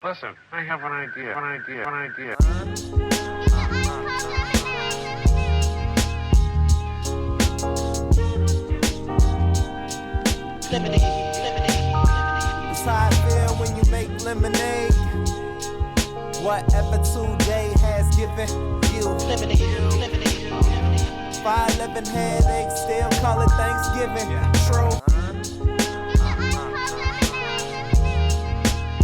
Listen, I have an idea. It's how I feel when you make lemonade. Whatever today has given you. 511 headaches, still call it Thanksgiving. True.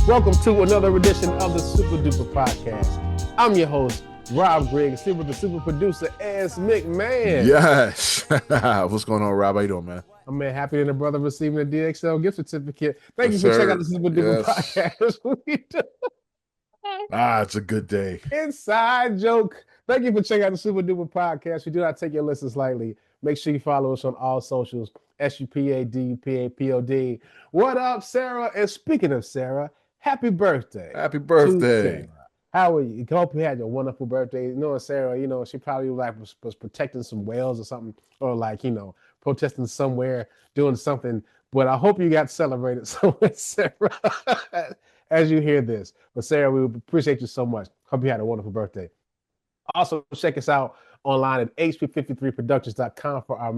Welcome to another edition of the Supa Dupa Podcast. I'm your host, Rob Griggs, here with the super producer, S. McMahon. Yes. What's going on, Rob? How you doing, man? I'm happy that the brother receiving a DXL gift certificate. Thank Yes, you for sir. checking out the Supa Dupa Podcast. We do It's a good day. inside joke. Thank you for checking out the Supa Dupa Podcast. We do not take your listens lightly. Make sure you follow us on all socials, SUPADUPAPOD. What up, Sarah? And speaking of Sarah, happy birthday. Happy to birthday. Sarah. How are you? Hope you had a wonderful birthday. You know, Sarah, she probably was protecting some whales or something, or protesting somewhere, doing something. But I hope you got celebrated somewhere, Sarah, as you hear this. But Sarah, we appreciate you so much. Hope you had a wonderful birthday. Also, check us out online at hp53productions.com for our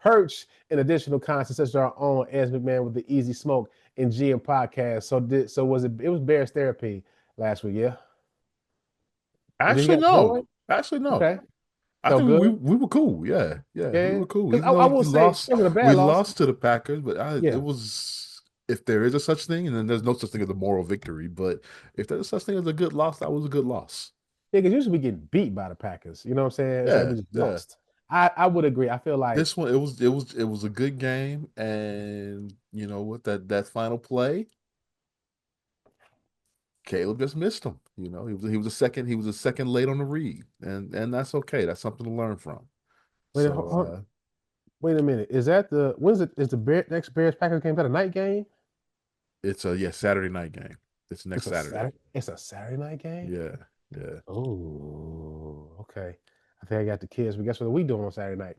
herch and additional content such as our own as McMahon with the Easy Smoke and GM podcast. So was it was Bears Therapy last week, yeah? Actually, no. Okay. I So think good? we were cool. Yeah. We were cool. 'Cause Even I though will we say, lost, it was a bad we loss. lost to the Packers, but Yeah. it was, if there is a such thing, and then there's no such thing as a moral victory, but if there's such thing as a good loss, that was a good loss. Yeah, because usually we get beat by the Packers. You know what I'm saying? It's like we just lost. I would agree. I feel like This one, it was a good game, and you know what, that final play, Caleb just missed him. You know, he was a second late on the read, and that's okay. That's something to learn from. wait, wait a minute. Is that is the next Bears Packers game? Is that a night game? It's a Saturday night game. It's next Saturday. It's a Saturday night game? Yeah. Oh, okay. I think I got the kids, but guess what we doing on Saturday night?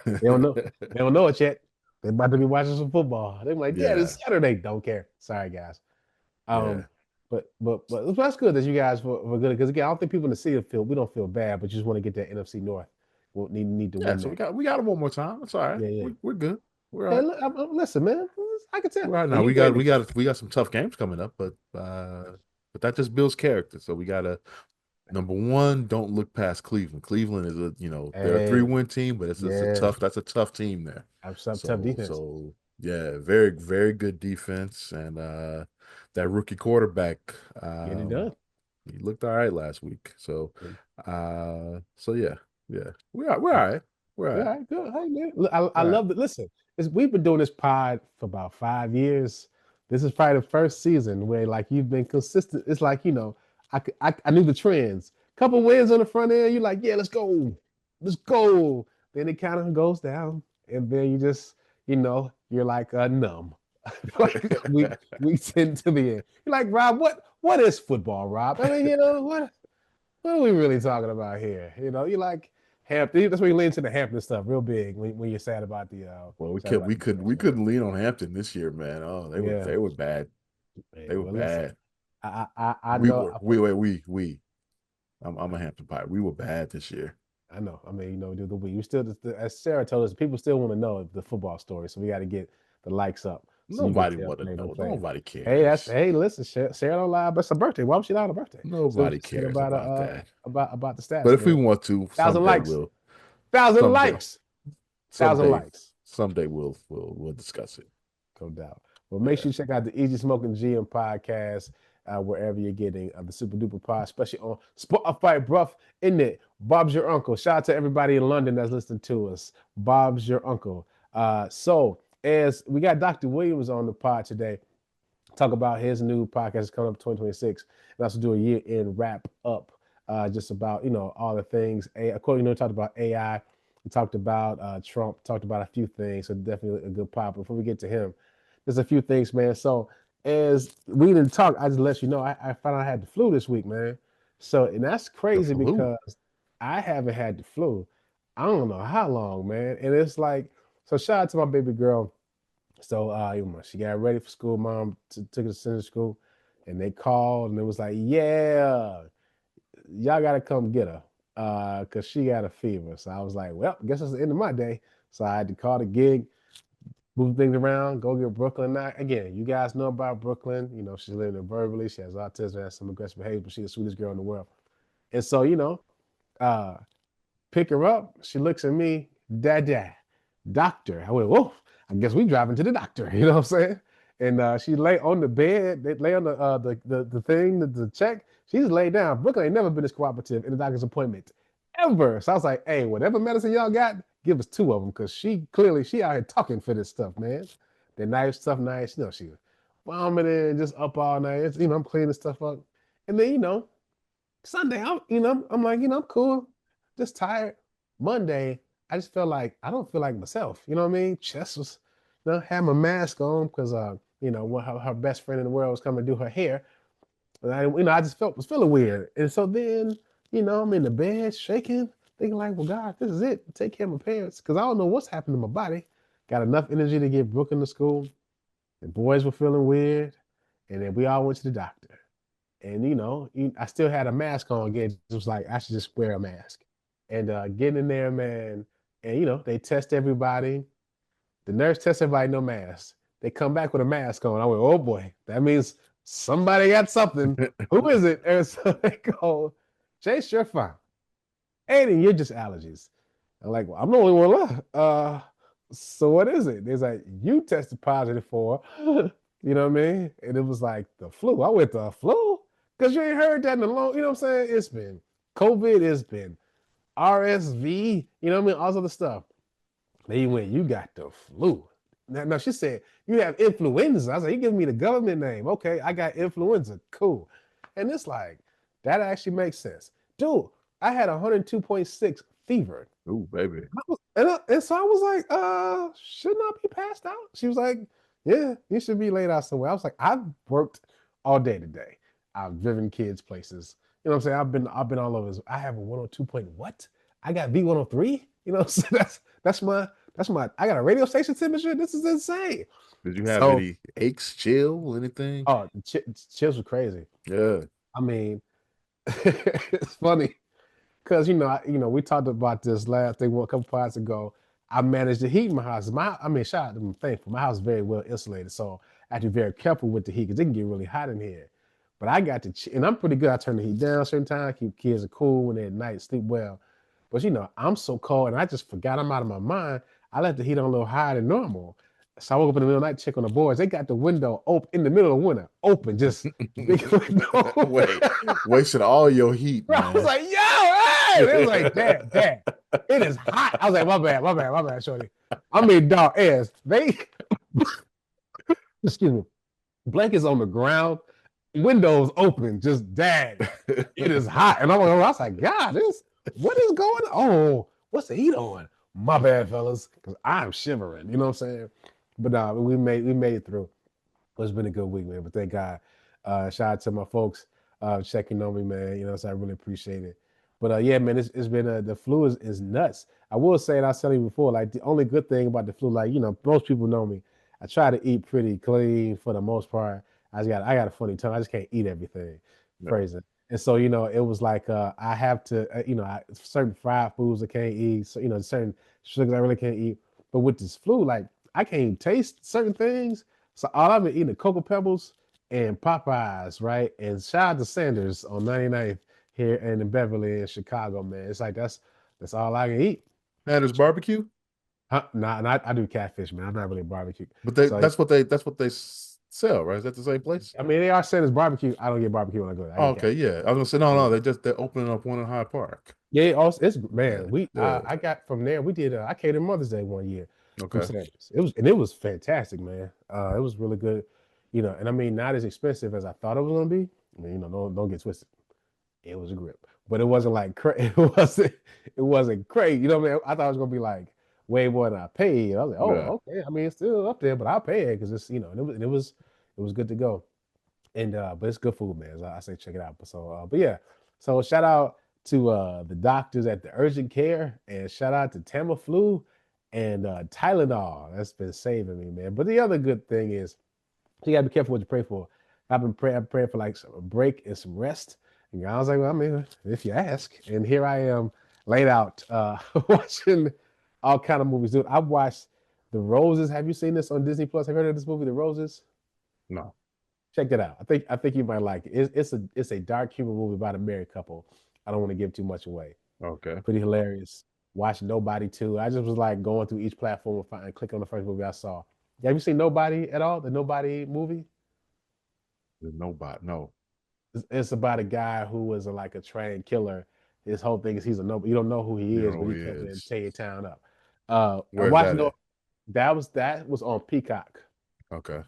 They don't know. They don't know it yet. They're about to be watching some football. They're like, yeah, it's Saturday. Don't care. Sorry, guys. But that's good that you guys were good, because again, I don't think people in the city we don't feel bad, but just want to get that NFC North. We'll need to win. So we got it one more time. It's all right. Yeah. We're good. We're all right. Hey, listen, man. I can tell. Right now, we got some tough games coming up, but that just builds character. So we gotta, number one, don't look past Cleveland. Cleveland is they're a 3-win team, but that's a tough team there. Tough defense. So yeah, very, very good defense, and that rookie quarterback, getting it done. He looked all right last week. So yeah, we're all right. We're all right. Good. Hey, man. I love it. Listen, we've been doing this pod for about 5 years. This is probably the first season where you've been consistent. It's like, I knew the trends. Couple wins on the front end, you're like, yeah, let's go. Then it kind of goes down, and then you just, you're like numb. we tend to the end. You're like, Rob, what is football, Rob? I mean, what are we really talking about here? You're like Hampton. That's where you lean to the Hampton stuff real big when you're sad about the. Well, we couldn't lean on Hampton this year, man. Oh, they were bad. They were bad. I know. We. I'm a Hampton Pirate. We were bad this year. I know. I mean, we still, as Sarah told us, people still want to know the football story, so we got to get the likes up. So nobody want to know. Nobody cares. Hey, listen, Sarah don't lie, but it's her birthday. Why would she lie on her birthday? Nobody cares about that. About the stats. But if we want to, 1,000 likes. 1,000 likes. 1,000 likes. Someday we'll discuss it. No doubt. Well, make sure you check out the Easy Smoking GM podcast wherever you're getting the Supa Dupa Pod, especially on Spotify, bruv, in it. Bob's your uncle. Shout out to everybody in London that's listening to us. Bob's your uncle. So as we got Dr. Williams on the pod today, talk about his new podcast coming up 2026, and also do a year-end wrap up, just about all the things. Of course, talked about AI, we talked about Trump, talked about a few things. So definitely a good pod. Before we get to him, there's a few things, man. So as we didn't talk, I just let you know I found out I had the flu this week, man. So, and that's crazy because I haven't had the flu. I don't know how long, man. And it's like, so shout out to my baby girl. So she got ready for school. Mom took her to center school, and they called, and it was like, yeah, y'all got to come get her because she got a fever. So I was like, well, I guess it's the end of my day. So I had to call the gig, move things around, go get Brooklyn. Now, again, you guys know about Brooklyn. She's living in Beverly. She has autism, has some aggressive behavior, but she's the sweetest girl in the world. And so, uh, pick her up. She looks at me, Dad, doctor. I went, whoa, I guess we driving to the doctor. You know what I'm saying? And she lay on the bed. They lay on the thing, the check. She just laid down. Brooklyn ain't never been this cooperative in the doctor's appointment ever. So I was like, hey, whatever medicine y'all got, give us 2 of them because she out here talking for this stuff, man. The knife stuff, nice. She was vomiting, just up all night. I'm cleaning stuff up. And then, Sunday, I'm like, I'm cool, just tired. Monday, I just felt like I don't feel like myself. You know what I mean? Chest was, had my mask on because when her best friend in the world was coming to do her hair, and I just was feeling weird. And so then, I'm in the bed shaking, thinking like, well, God, this is it. Take care of my parents because I don't know what's happened to my body. Got enough energy to get Brooklyn to school. The boys were feeling weird, and then we all went to the doctor. And I still had a mask on again. It was like I should just wear a mask. And getting in there, man, and they test everybody. The nurse tests everybody, no mask. They come back with a mask on. I went, oh boy, that means somebody got something. Who is it? And so they go, Chase, you're fine. Aiden, you're just allergies. I'm like, well, I'm the only one left. So what is it? They're like, you tested positive for, you know what I mean? And it was like the flu. I went, the flu? Because you ain't heard that in a long, you know what I'm saying? It's been COVID, it's been RSV, you know what I mean? All this other stuff. They went, you got the flu. Now she said, you have influenza. I was like, you giving me the government name. Okay, I got influenza. Cool. And it's like, that actually makes sense. Dude, I had 102.6 fever. Ooh, baby. And so I was like, shouldn't I be passed out? She was like, yeah, you should be laid out somewhere. I was like, I've worked all day today. I've driven kids places. You know what I'm saying? I've been all over this. I have a 102 point what? I got V103? You know what I'm saying? That's my I got a radio station temperature. This is insane. Did you have any aches, chill, anything? Oh, chills were crazy. Yeah. I mean, it's funny because we talked about this last thing a couple pods ago. I managed the heat in my house. Shout out to them, thankful. My house is very well insulated, so I have to be very careful with the heat because it can get really hot in here. But I got to, and I'm pretty good. I turn the heat down certain times, keep kids are cool when they're at night, sleep well. But I'm so cold, and I just forgot I'm out of my mind. I left the heat on a little higher than normal. So I woke up in the middle of the night, check on the boys. They got the window open in the middle of winter, open, just big window. Wait, wasting all your heat. Bro, I was like, yo, hey! They was like, Dad, it is hot. I was like, my bad, shorty. I mean, dog, excuse me, blankets on the ground, windows open, just Dad, it is hot. And I was like, God, what is going on? Oh, what's the heat on? My bad, fellas, because I'm shivering. You know what I'm saying? But we made it through. It's been a good week, man. But thank God. Shout out to my folks checking on me, man. So I really appreciate it. But yeah, man, it's been the flu is nuts. I will say, and I was telling you before, like the only good thing about the flu, like most people know me. I try to eat pretty clean for the most part. I got a funny tongue. I just can't eat everything. No. Crazy. And so, it was like I have to, certain fried foods I can't eat. So, certain sugars I really can't eat. But with this flu, like I can't even taste certain things. So all I've been eating is Cocoa Pebbles and Popeyes, right? And shout out to Sanders on 99th here in Beverly in Chicago, man. It's like that's all I can eat. Sanders barbecue? Nah, I do catfish, man. I'm not really barbecue. But that's what they sell, right? Is that the same place? I mean, they are saying it's barbecue. I don't get barbecue when I go there. Okay, yeah. I was gonna say no. They're opening up one in Hyde Park. Yeah, it's man. I got from there. We did. I catered Mother's Day one year. Okay. It was fantastic, man. It was really good. And I mean, not as expensive as I thought it was gonna be. I mean, don't get twisted. It was a grip, but it wasn't like it wasn't crazy. You know what I mean? I thought it was gonna be like way more than I paid. I was like, okay. I mean, it's still up there, but I'll pay it because it's it was good to go. And but it's good food, man. I say check it out. But yeah. So shout out to the doctors at the urgent care, and shout out to Tamiflu and Tylenol. That's been saving me, man. But the other good thing is you gotta be careful what you pray for. I'm praying for like a break and some rest. And I was like, well, I mean, if you ask. And here I am laid out watching all kind of movies. Dude, I've watched The Roses. Have you seen this on Disney Plus? Have you heard of this movie, The Roses? No. Check that out. I think you might like it. It's a dark humor movie about a married couple. I don't want to give too much away. Okay. Pretty hilarious. Watch Nobody too. I just was like going through each platform and click on the first movie I saw. Have you seen Nobody at all? The Nobody movie? There's nobody. No. It's about a guy who was like a trained killer. His whole thing is he's a nobody. You don't know who he You is, know but who he he comes in and is. tear your town up. I Where's watched that at? that was on Peacock. Okay.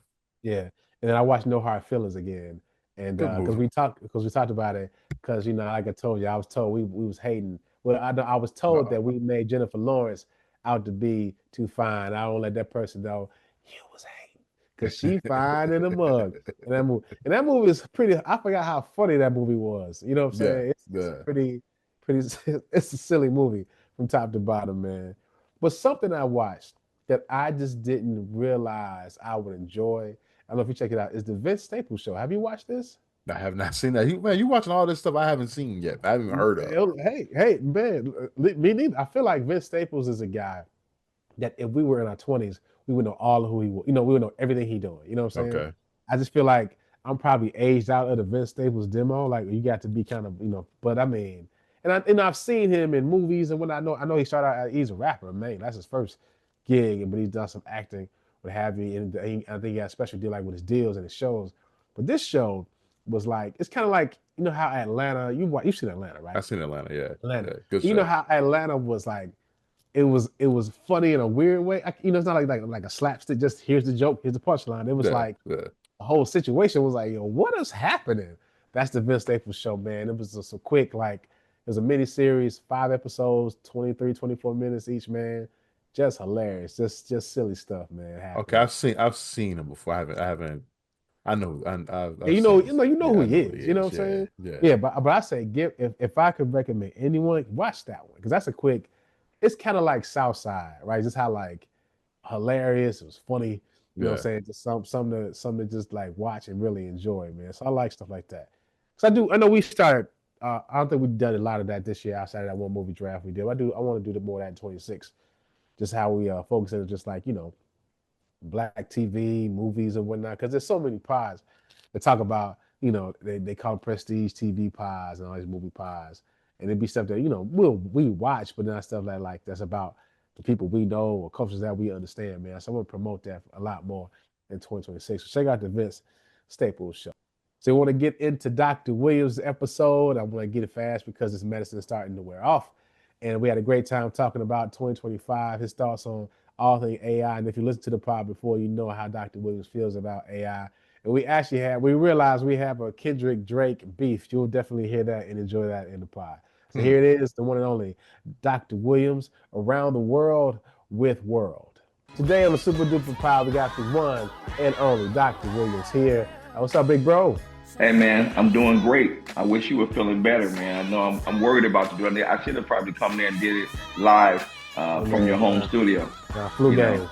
Yeah, and then I watched No Hard Feelings again, and Good because movie. we talked about it, because like I told you, I was told we was hating. Well, I was told Uh-oh. that we made Jennifer Lawrence out to be too fine. I don't let that person know you was hating because she fine in the mug. And that movie is pretty. I forgot how funny that movie was. You know what I'm Yeah. saying? It's a Yeah. pretty. It's a silly movie from top to bottom, man. But something I watched that I just didn't realize I would enjoy. I don't know if you check it out. Is the Vince Staples show? Have you watched this? I have not seen that. You watching all this stuff I haven't seen yet. I haven't even heard of. Hey, man, me neither. I feel like Vince Staples is a guy that if we were in our 20s, we would know all of who he was. You know, we would know everything he doing. You know what I'm saying? Okay. I just feel like I'm probably aged out of the Vince Staples demo. Like you got to be kind of, but I mean, I've seen him in movies and when I know he started out, he's a rapper, man. That's his first gig, but he's done some acting, what have you. And I think he got a special deal like with his deals and his shows. But this show was like, it's kind of like, you know how Atlanta, you've seen Atlanta, right? I've seen Atlanta. Yeah. Atlanta. Yeah. Good You know show. how Atlanta was like, it was funny in a weird way. It's not like a slapstick. Just here's the joke, here's the punchline. It was Yeah. like Yeah. the whole situation was like, yo, what is happening? That's the Vince Staples show, man. It was just a quick it was a mini series, 5 episodes, 23, 24 minutes each, man. Just hilarious, just silly stuff, man. Okay. Happening. I've seen him before. I haven't. I know. Yeah, I've seen. you know who Yeah. I he know who is. he You know is. what I'm Yeah. saying? Yeah. Yeah, but I say if I could recommend anyone, watch that one because that's a quick. It's kind of like Southside, right? Just how like hilarious. It was funny. You know what I'm Yeah. saying? Just something to just like watch and really enjoy, man. So I like stuff like that. So I know we started. I don't think we've done a lot of that this year outside of that one movie draft we did. I want to do more of that in 26. Just how we focus on just like black TV, movies and whatnot. Because there's so many pods that talk about, they call it prestige TV pods and all these movie pods. And it'd be stuff that, we watch, but not stuff that's about the people we know or cultures that we understand, man. So I'm gonna promote that a lot more in 2026. So check out the Vince Staples show. So we want to get into Dr. Williams' episode. I'm gonna get it fast because this medicine is starting to wear off. And we had a great time talking about 2025, his thoughts on all things AI. And if you listen to the pod before, you know how Dr. Williams feels about AI. And we realized we have a Kendrick Drake beef. You'll definitely hear that and enjoy that in the pod. So Hmm. here it is, the one and only Dr. Williams, Around the World with World. Today on the Supa Dupa Pod, we got the one and only Dr. Williams here. What's up, big bro? Hey man, I'm doing great. I wish you were feeling better, man. I know I'm worried about you doing it. I should have probably come there and did it live from your home studio. Flu game.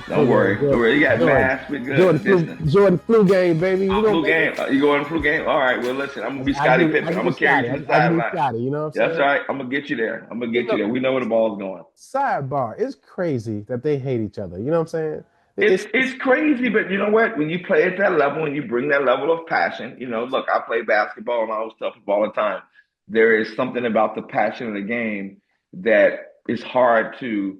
Don't worry. You got mask. We're good. Jordan flu game, baby. Flu game. You going flu game? All right. Well, listen. I'm gonna be Scottie Pippen. I'm gonna carry you to the sideline. You know what I'm saying? That's right. I'm gonna get you there. We know where the ball's going. Sidebar. It's crazy that they hate each other. You know what I'm saying? It's crazy, but you know what? When you play at that level and you bring that level of passion, look, I play basketball and all this stuff all the time. There is something about the passion of the game that is hard to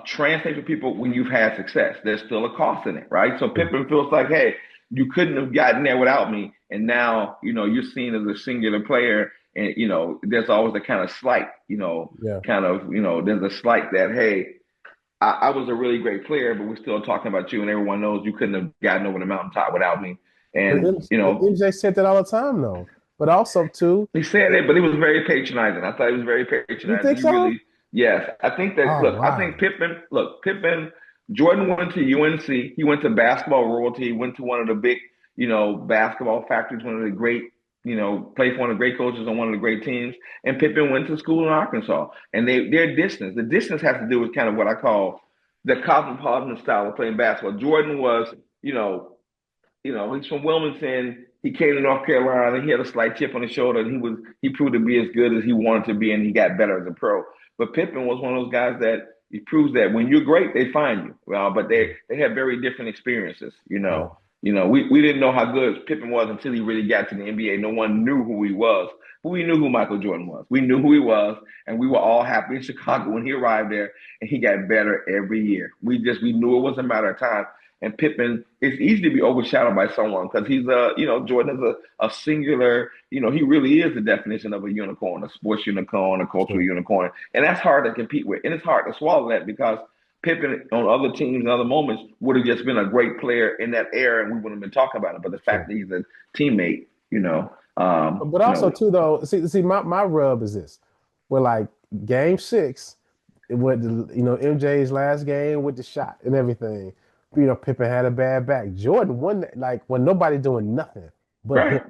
translate to people when you've had success. There's still a cost in it, right? So Pippen feels like, hey, you couldn't have gotten there without me. And now, you're seen as a singular player. And, there's always a kind of slight, there's a slight that, hey, I was a really great player, but we're still talking about you, and everyone knows you couldn't have gotten over the mountaintop without me. And MJ said that all the time, though. But also, too, he said it, but he was very patronizing. I thought he was very patronizing. You think so? Yes, I think that. I think Pippen. Jordan went to UNC. He went to basketball royalty. He went to one of the big, basketball factories, one of the great played for one of the great coaches on one of the great teams, and Pippen went to school in Arkansas. And their distance, the distance has to do with kind of what I call the cosmopolitan style of playing basketball. Jordan was, he's from Wilmington. He came to North Carolina. He had a slight chip on his shoulder, and he proved to be as good as he wanted to be, and he got better as a pro. But Pippen was one of those guys that he proves that when you're great, they find you. Well, but they have very different experiences. We didn't know how good Pippen was until he really got to the NBA. No one knew who he was, but we knew who Michael Jordan was. We knew who he was, and we were all happy in Chicago when he arrived there, and he got better every year. We knew it was a matter of time. And Pippen is easy to be overshadowed by someone because Jordan is a singular, he really is the definition of a unicorn, a sports unicorn, a cultural unicorn. And that's hard to compete with. And it's hard to swallow that because Pippen on other teams and other moments would have just been a great player in that era and we wouldn't have been talking about it. But the fact that he's a teammate, But also, too, though, see, my rub is this. We're like game 6, with MJ's last game with the shot and everything. Pippen had a bad back. Jordan won like when nobody doing nothing but him.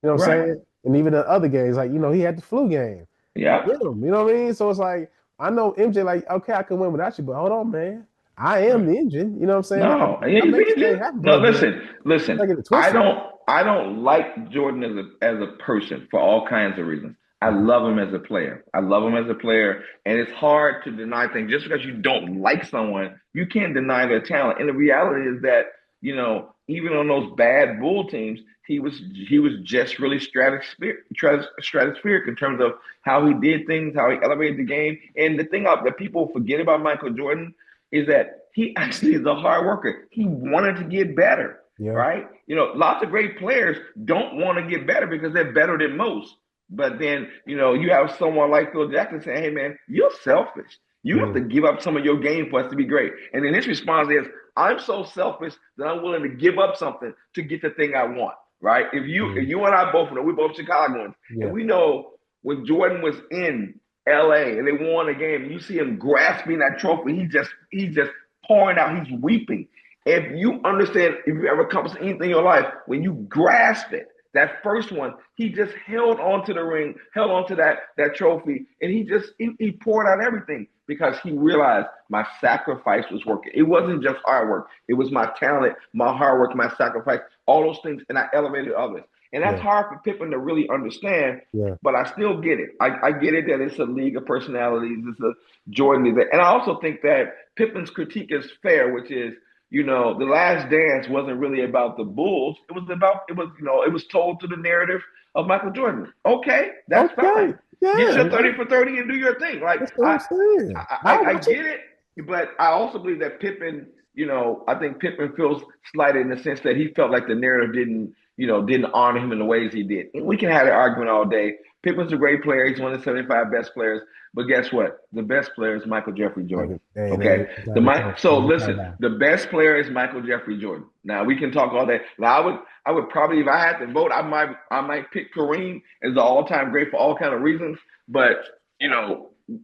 You know what I'm saying? And even the other games, like, he had the flu game. Yeah. With him, you know what I mean? So it's like, I know MJ, like, okay, I can win without you, but hold on, man. I am the engine. You know what I'm saying? No, listen. I don't like Jordan as a person for all kinds of reasons. I love him as a player. And it's hard to deny things. Just because you don't like someone, you can't deny their talent. And the reality is that, even on those bad Bull teams, he was just really stratospheric in terms of how he did things, how he elevated the game. And the thing that people forget about Michael Jordan is that he actually is a hard worker. He wanted to get better, right? Lots of great players don't want to get better because they're better than most. But then, you have someone like Phil Jackson saying, hey, man, you're selfish. You have to give up some of your game for us to be great. And then his response is, I'm so selfish that I'm willing to give up something to get the thing I want, right? If you and I both know, we're both Chicagoans, and we know when Jordan was in LA and they won a game, and you see him grasping that trophy, he's just pouring out, he's weeping. If you understand, if you ever accomplished anything in your life, when you grasp it, that first one, he just held onto the ring, held onto that trophy, and he poured out everything because he realized my sacrifice was working. It wasn't just hard work. It was my talent, my hard work, my sacrifice, all those things, and I elevated others. And that's hard for Pippen to really understand, but I still get it. I get it that it's a league of personalities. It's a Jordan. And I also think that Pippen's critique is fair, which is, the Last Dance wasn't really about the Bulls. It was told to the narrative of Michael Jordan. Okay, that's fine. Yeah, get your 30 for 30 and do your thing. Like, I get it, but I also believe that Pippen, I think Pippen feels slighted in the sense that he felt like the narrative didn't honor him in the ways he did. And we can have an argument all day. Pippen's a great player. He's one of the 75 best players. But guess what? The best player is Michael Jeffrey Jordan. Okay. Listen, the best player is Michael Jeffrey Jordan. Now we can talk all day. Now I would probably, if I had to vote, I might pick Kareem as the all-time great for all kind of reasons. But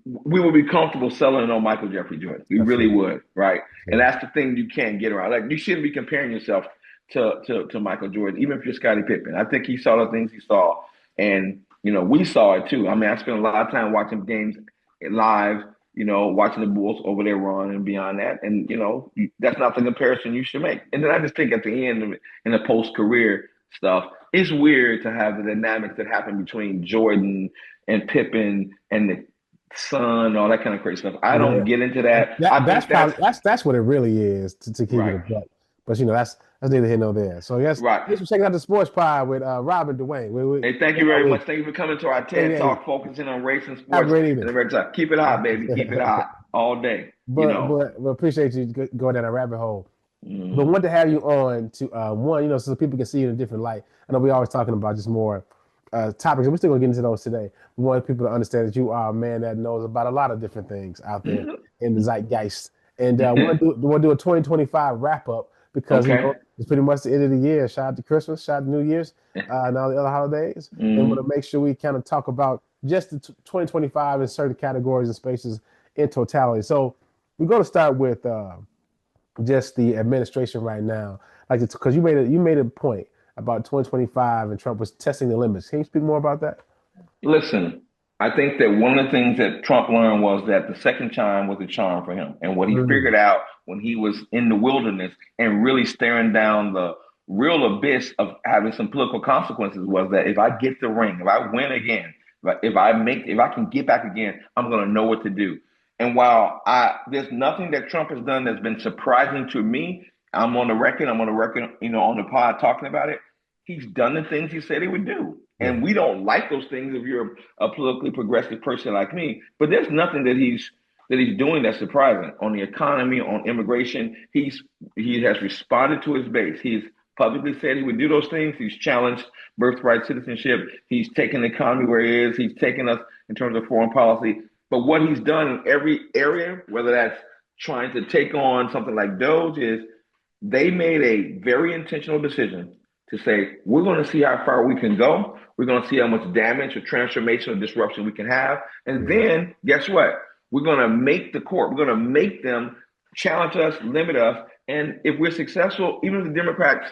we would be comfortable selling on Michael Jeffrey Jordan. We really would, right? And that's the thing you can't get around. Like, you shouldn't be comparing yourself to Michael Jordan, even if you're Scottie Pippen. I think he saw the things he saw, and we saw it too. I mean, I spent a lot of time watching games live, watching the Bulls over their run and beyond that. And, that's not the comparison you should make. And then I just think at the end of it, in the post-career stuff, it's weird to have the dynamics that happen between Jordan and Pippen and the son, all that kind of crazy stuff. I don't get into that. That's what it really is, to keep it a buck. But that's neither here nor there. So thanks for checking out the Sports Pod with Robin Dwayne. Hey, thank you very much. Thank you for coming to our TED Talk, focusing on race and sports. Keep it hot, baby. Keep it hot all day. But appreciate you going down a rabbit hole. Mm-hmm. But want to have you on to one, so people can see you in a different light. I know we're always talking about just more topics, and we're still gonna get into those today. We want people to understand that you are a man that knows about a lot of different things out there in the zeitgeist. And we'll do a 2025 wrap up. Because it's pretty much the end of the year. Shout out to Christmas, shout out to New Year's, and all the other holidays. And want to make sure we kind of talk about just the 2025 in certain categories and spaces in totality. So we're going to start with just the administration right now, because you made a point about 2025 and Trump was testing the limits. Can you speak more about that? Listen, I think that one of the things that Trump learned was that the second time was a charm for him. And what he Mm, figured out when he was in the wilderness and really staring down the real abyss of having some political consequences was that if I get the ring, if I win again, if I can get back again, I'm going to know what to do. And while there's nothing that Trump has done that's been surprising to me, I'm on the record, on the pod talking about it. He's done the things he said he would do. yeah. And we don't like those things if you're a politically progressive person like me. But there's nothing that he's doing that's surprising on the economy, on immigration. He has responded to his base. He's publicly said he would do those things. He's challenged birthright citizenship. He's taken the economy where he is. He's taken us in terms of foreign policy. But what he's done in every area, whether that's trying to take on something like Doge, is they made a very intentional decision to say, we're going to see how far we can go. We're going to see how much damage or transformation or disruption we can have. And then guess what? We're going to make the court, we're going to make them challenge us, limit us. And if we're successful, even if the Democrats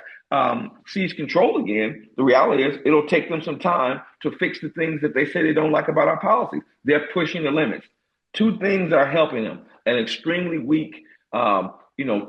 seize control again, the reality is it'll take them some time to fix the things that they say they don't like about our policies. They're pushing the limits. Two things are helping them: an extremely weak,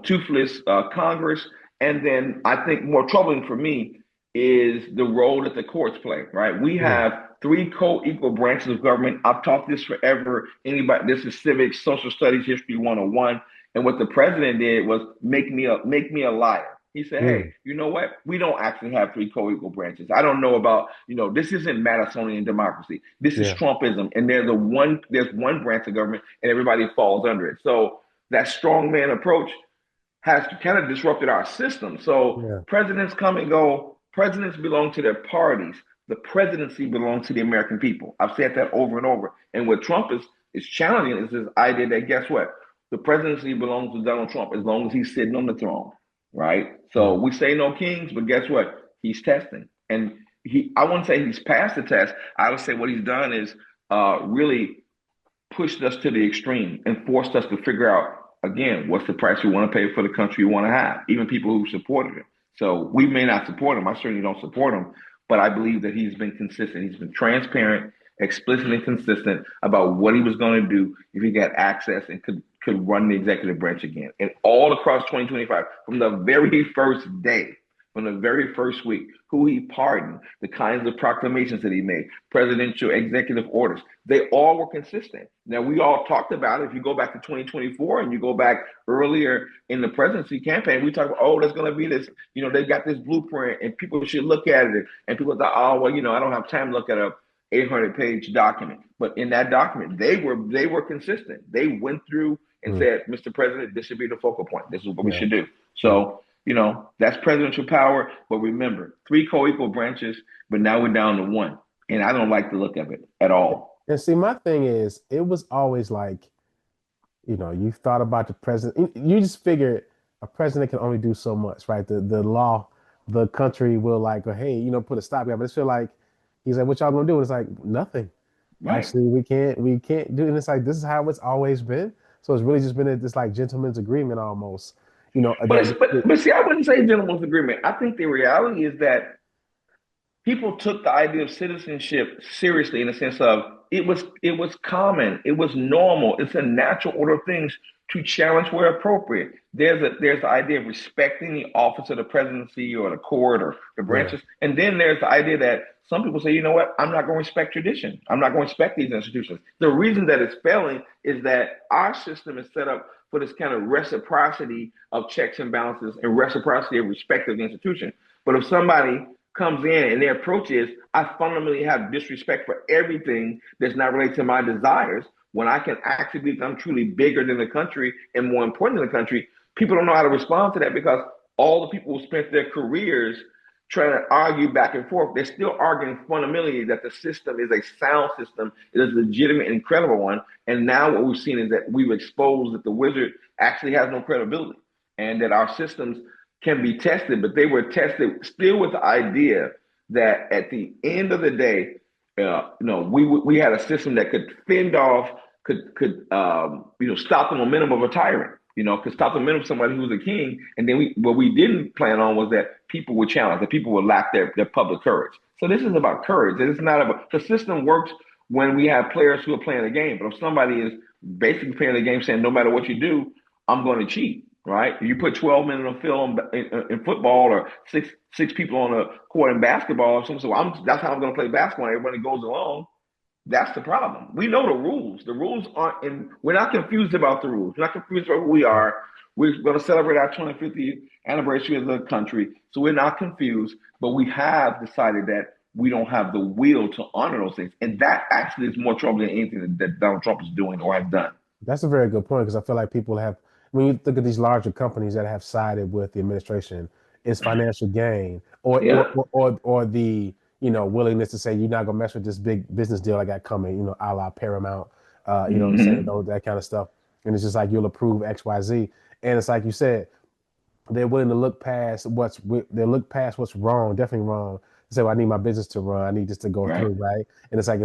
toothless Congress, and then I think more troubling for me is the role that the courts play. Right? We Mm, have three co-equal branches of government. I've taught this forever. This is civics, social studies, history 101. And what the president did was make me a liar. He said, mm, hey, you know what? We don't actually have three co-equal branches. I don't know about, this isn't Madisonian democracy. This is yeah. Trumpism. And there's one branch of government and everybody falls under it. So that strongman approach has kind of disrupted our system. So Yeah. presidents come and go. Presidents belong to their parties. The presidency belongs to the American people. I've said that over and over. And what Trump is challenging is this idea that guess what? The presidency belongs to Donald Trump as long as he's sitting on the throne, right? So Mm, we say no kings, but guess what? He's testing, and I wouldn't say he's passed the test. I would say what he's done is really pushed us to the extreme and forced us to figure out again what's the price we want to pay for the country we want to have. Even people who supported him. So we may not support him. I certainly don't support him, but I believe that he's been consistent. He's been transparent, explicit, and consistent about what he was going to do if he got access and could run the executive branch again. And all across 2025, from the very first day, from the very first week, who he pardoned, the kinds of proclamations that he made, presidential executive orders, they all were consistent. Now, we all talked about it. If you go back to 2024 and you go back earlier in the presidency campaign, we talked about, oh, there's going to be this, they've got this blueprint and people should look at it. And people thought, oh, well, I don't have time to look at a 800-page document. But in that document, they were consistent. They went through and mm, said, Mr. President, this should be the focal point. This is what we yeah. should do. Yeah. So, that's presidential power. But remember, three co-equal branches, but now we're down to one. And I don't like the look of it at all. And see, my thing is, it was always like, you thought about the president. You just figured a president can only do so much, right? The law, the country will like, oh, hey, put a stop. But it's feel like he's like, what y'all gonna do? And it's like nothing. Right. Actually, we can't do it. And it's like this is how it's always been. So it's really just been this like gentleman's agreement almost. But see, I wouldn't say gentleman's agreement. I think the reality is that people took the idea of citizenship seriously in the sense of it was common, it was normal, it's a natural order of things to challenge where appropriate. There's the idea of respecting the office of the presidency or the court or the yeah, branches, and then there's the idea that some people say, you know what, I'm not going to respect tradition. I'm not going to respect these institutions. The reason that it's failing is that our system is set up for this kind of reciprocity of checks and balances and reciprocity of respect of the institution. But if somebody comes in and their approach is, I fundamentally have disrespect for everything that's not related to my desires, when I can actually become truly bigger than the country and more important than the country, people don't know how to respond to that because all the people who spent their careers trying to argue back and forth, they're still arguing fundamentally that the system is a sound system, it is a legitimate and credible one. And now what we've seen is that we've exposed that the wizard actually has no credibility and that our systems can be tested, but they were tested still with the idea that at the end of the day, we had a system that could fend off, could stop the momentum of a tyrant. Because top of the middle, somebody who was a king, and then what we didn't plan on was that people would challenge, that people would lack their public courage. So this is about courage. It's not about the system works when we have players who are playing the game. But if somebody is basically playing the game, saying no matter what you do, I'm going to cheat, right? You put 12 men on the field in football, or six people on a court in basketball, or something. So that's how I'm going to play basketball. Everybody goes along. That's the problem. We know the rules. The rules aren't in. We're not confused about the rules. We're not confused about who we are. We're going to celebrate our 25th anniversary as a country, so we're not confused. But we have decided that we don't have the will to honor those things, and that actually is more trouble than anything that Donald Trump is doing or has done. That's a very good point because I feel like people have, when you look at these larger companies that have sided with the administration, it's financial gain or the willingness to say you're not gonna mess with this big business deal I got coming, a la Paramount, you know what I'm saying, that kind of stuff. And it's just like you'll approve X, Y, Z, and it's like you said, they're willing to look past what's wrong, definitely wrong. Say, well, I need my business to run. I need this to go through, right? And it's like,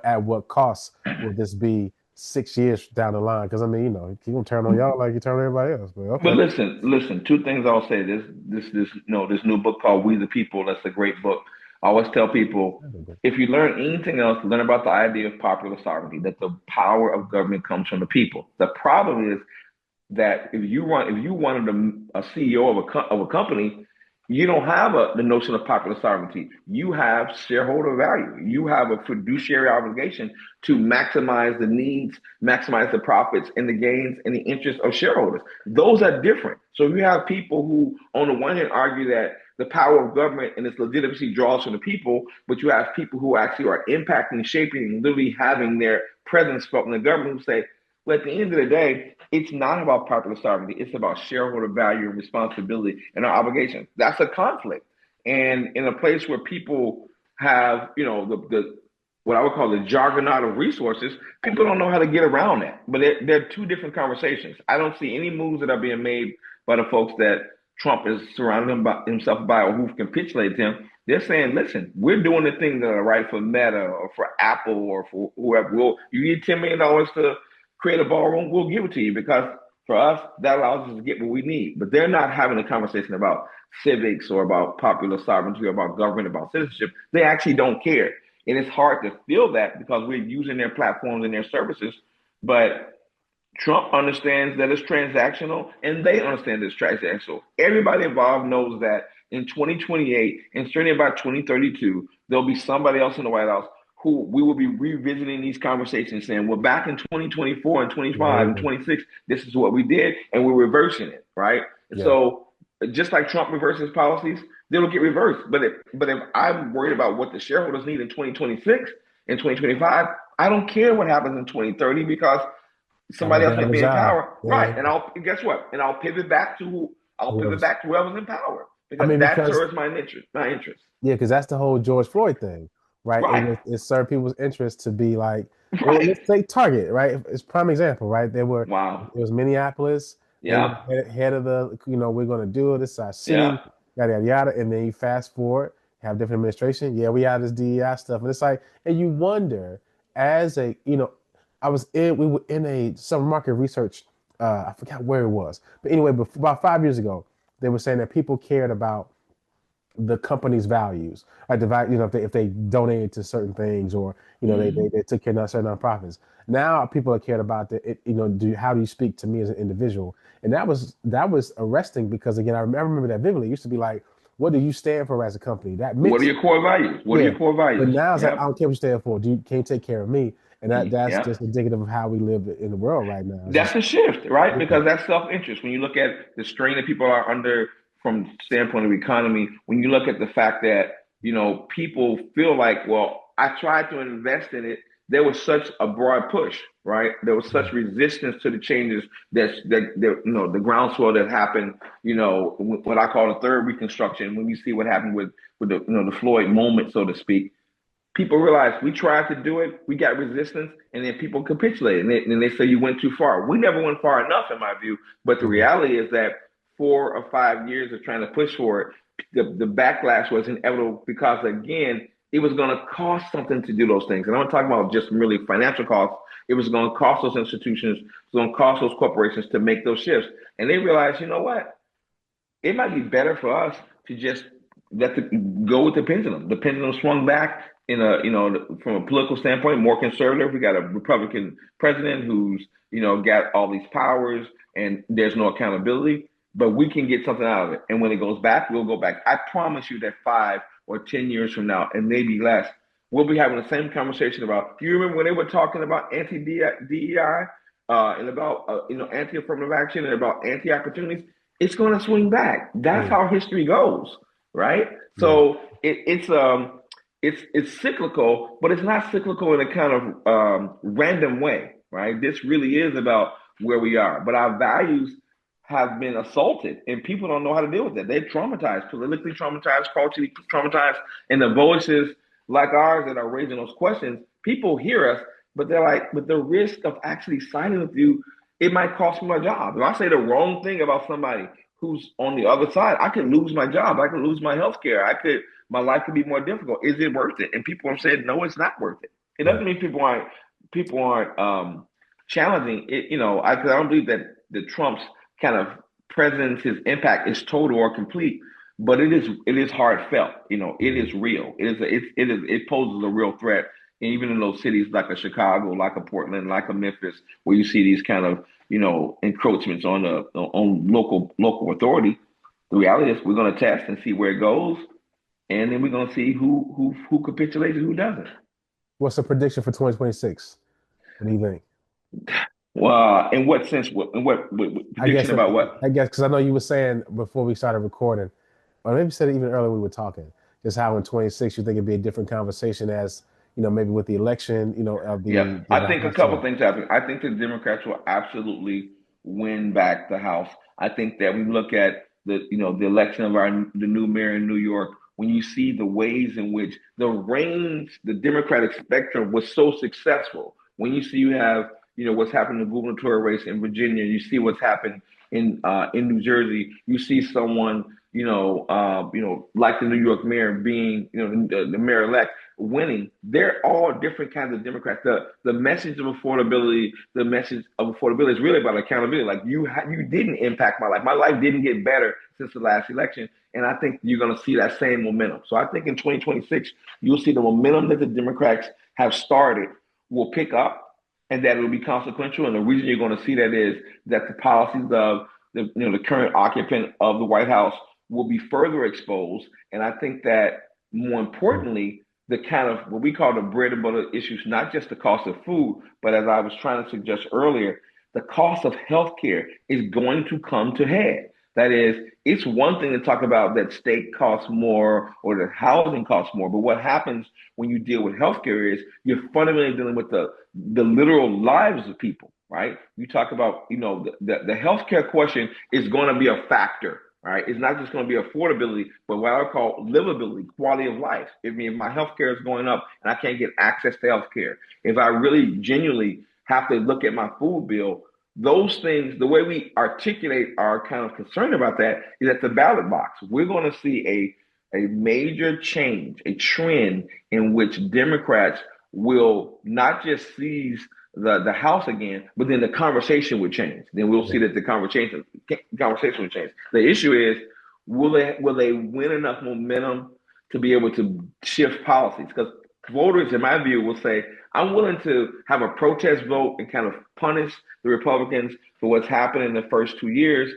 at what cost will this be 6 years down the line? Because I mean, you gonna turn on y'all like you turn on everybody else. But okay. But listen. Two things I'll say. This new book called We the People. That's a great book. I always tell people, if you learn anything else, learn about the idea of popular sovereignty. That the power of government comes from the people. The problem is that if you wanted a CEO of a company, you don't have the notion of popular sovereignty. You have shareholder value. You have a fiduciary obligation to maximize the needs, maximize the profits and the gains and the interests of shareholders. Those are different. So you have people who, on the one hand, argue that the power of government and its legitimacy draws from the people, but you have people who actually are impacting, shaping, and literally having their presence felt in the government who say, well, at the end of the day, it's not about popular sovereignty. It's about shareholder value and responsibility and our obligations. That's a conflict. And in a place where people have, the what I would call the juggernaut of resources, people don't know how to get around that. But they're two different conversations. I don't see any moves that are being made by the folks that Trump is surrounding himself by or who've capitulated him. They're saying, listen, we're doing the things that are right for Meta or for Apple or for whoever. You need $10 million to create a ballroom, we'll give it to you, because for us, that allows us to get what we need. But they're not having a conversation about civics or about popular sovereignty or about government, about citizenship. They actually don't care. And it's hard to feel that because we're using their platforms and their services. But Trump understands that it's transactional, and they understand that it's transactional. Everybody involved knows that in 2028, and certainly by 2032, there'll be somebody else in the White House who we will be revisiting these conversations saying, well, back in 2024 and 25 and 26, this is what we did, and we're reversing it, right? And so just like Trump reverses policies, they will get reversed. But if I'm worried about what the shareholders need in 2026 and 2025, I don't care what happens in 2030 because somebody else may be in power. Right. And guess what? And I'll pivot back to whoever's in power. Because that serves my interest. Yeah, because that's the whole George Floyd thing. Right. It served people's interest to be like, well, let's say Target, right? It's prime example, right? It was Minneapolis. Yeah. Head of the, we're going to do it. This is our city, yada, yada, yada. And then you fast forward, have different administration. Yeah, we have this DEI stuff. And it's like, and you wonder we were in a some market research, I forgot where it was. But anyway, about 5 years ago, they were saying that people cared about the company's values, like the value, if they donated to certain things or they took care of certain nonprofits. Now people are cared about how do you speak to me as an individual, and that was arresting because again I remember that vividly. It used to be like, what do you stand for as a company? What are your core values? What are your core values? But now it's like, I don't care what you stand for. Can you take care of me? And that's just indicative of how we live in the world right now. That's a shift, right? Because that's self-interest. When you look at the strain that people are under from the standpoint of economy, when you look at the fact that, people feel like, well, I tried to invest in it. There was such a broad push, right? There was such resistance to the changes the groundswell that happened, what I call the third reconstruction, when you see what happened with the Floyd moment, so to speak. People realize we tried to do it, we got resistance, and then people capitulated. And they say you went too far. We never went far enough, in my view. But the reality is that 4 or 5 years of trying to push for it, the backlash was inevitable because, again, it was going to cost something to do those things. And I'm not talking about just merely financial costs. It was going to cost those institutions, it was going to cost those corporations to make those shifts. And they realized, you know what? It might be better for us to just go with the pendulum. The pendulum swung back in from a political standpoint, more conservative. We got a Republican president who's, got all these powers and there's no accountability, but we can get something out of it. And when it goes back, we'll go back. I promise you that 5 or 10 years from now, and maybe less, we'll be having the same conversation about, do you remember when they were talking about anti-DEI and about, anti-affirmative action and about anti-opportunities? It's going to swing back. That's how history goes, right? So it's cyclical, but it's not cyclical in a kind of random way, right? This really is about where we are. But our values have been assaulted, and people don't know how to deal with it. They're traumatized, politically traumatized, culturally traumatized, and the voices like ours that are raising those questions, people hear us, but they're like, but the risk of actually siding with you, it might cost me my job. If I say the wrong thing about somebody who's on the other side, I could lose my job. I could lose my health care. My life could be more difficult. Is it worth it? And people have said, no, it's not worth it. It doesn't mean people aren't challenging it. I don't believe that the Trump's kind of presence, his impact is total or complete, but it is heartfelt. It is real. It poses a real threat. And even in those cities like a Chicago, like a Portland, like a Memphis, where you see these kind of encroachments on local authority, the reality is we're going to test and see where it goes, and then we're going to see who capitulates and who doesn't. What's the prediction for 2026? What do you think? Well, in what sense? In what prediction about what? I guess because I know you were saying before we started recording, or maybe you said it even earlier when we were talking, just how in 26 you think it'd be a different conversation as maybe with the election, of the. I think a couple things happen. I think the Democrats will absolutely win back the House. I think that we look at the election of the new mayor in New York. When you see the ways in which the Democratic spectrum was so successful. When you have what's happened in the gubernatorial race in Virginia, you see what's happened in New Jersey. You see someone like the New York mayor being the mayor-elect winning. They're all different kinds of Democrats. The message of affordability, is really about accountability. Like you didn't impact my life. My life didn't get better since the last election. And I think you're going to see that same momentum. So I think in 2026, you'll see the momentum that the Democrats have started will pick up, and that it will be consequential. And the reason you're going to see that is that the policies of the current occupant of the White House will be further exposed. And I think that more importantly, the kind of what we call the bread and butter issues, not just the cost of food, but as I was trying to suggest earlier, the cost of healthcare is going to come to head. That is, it's one thing to talk about that state costs more or that housing costs more, but what happens when you deal with healthcare is you're fundamentally dealing with the literal lives of people, right? You talk about, the healthcare question is going to be a factor, right? It's not just going to be affordability, but what I call livability, quality of life. If my healthcare is going up and I can't get access to healthcare, if I really genuinely have to look at my food bill, those things, the way we articulate our kind of concern about that is at the ballot box. We're going to see a major change, a trend in which Democrats will not just seize the House again, but then the conversation would change. Then we'll see that the conversation will change. The issue is, will they win enough momentum to be able to shift policies? Because voters, in my view, will say, I'm willing to have a protest vote and kind of punish the Republicans for what's happened in the first 2 years.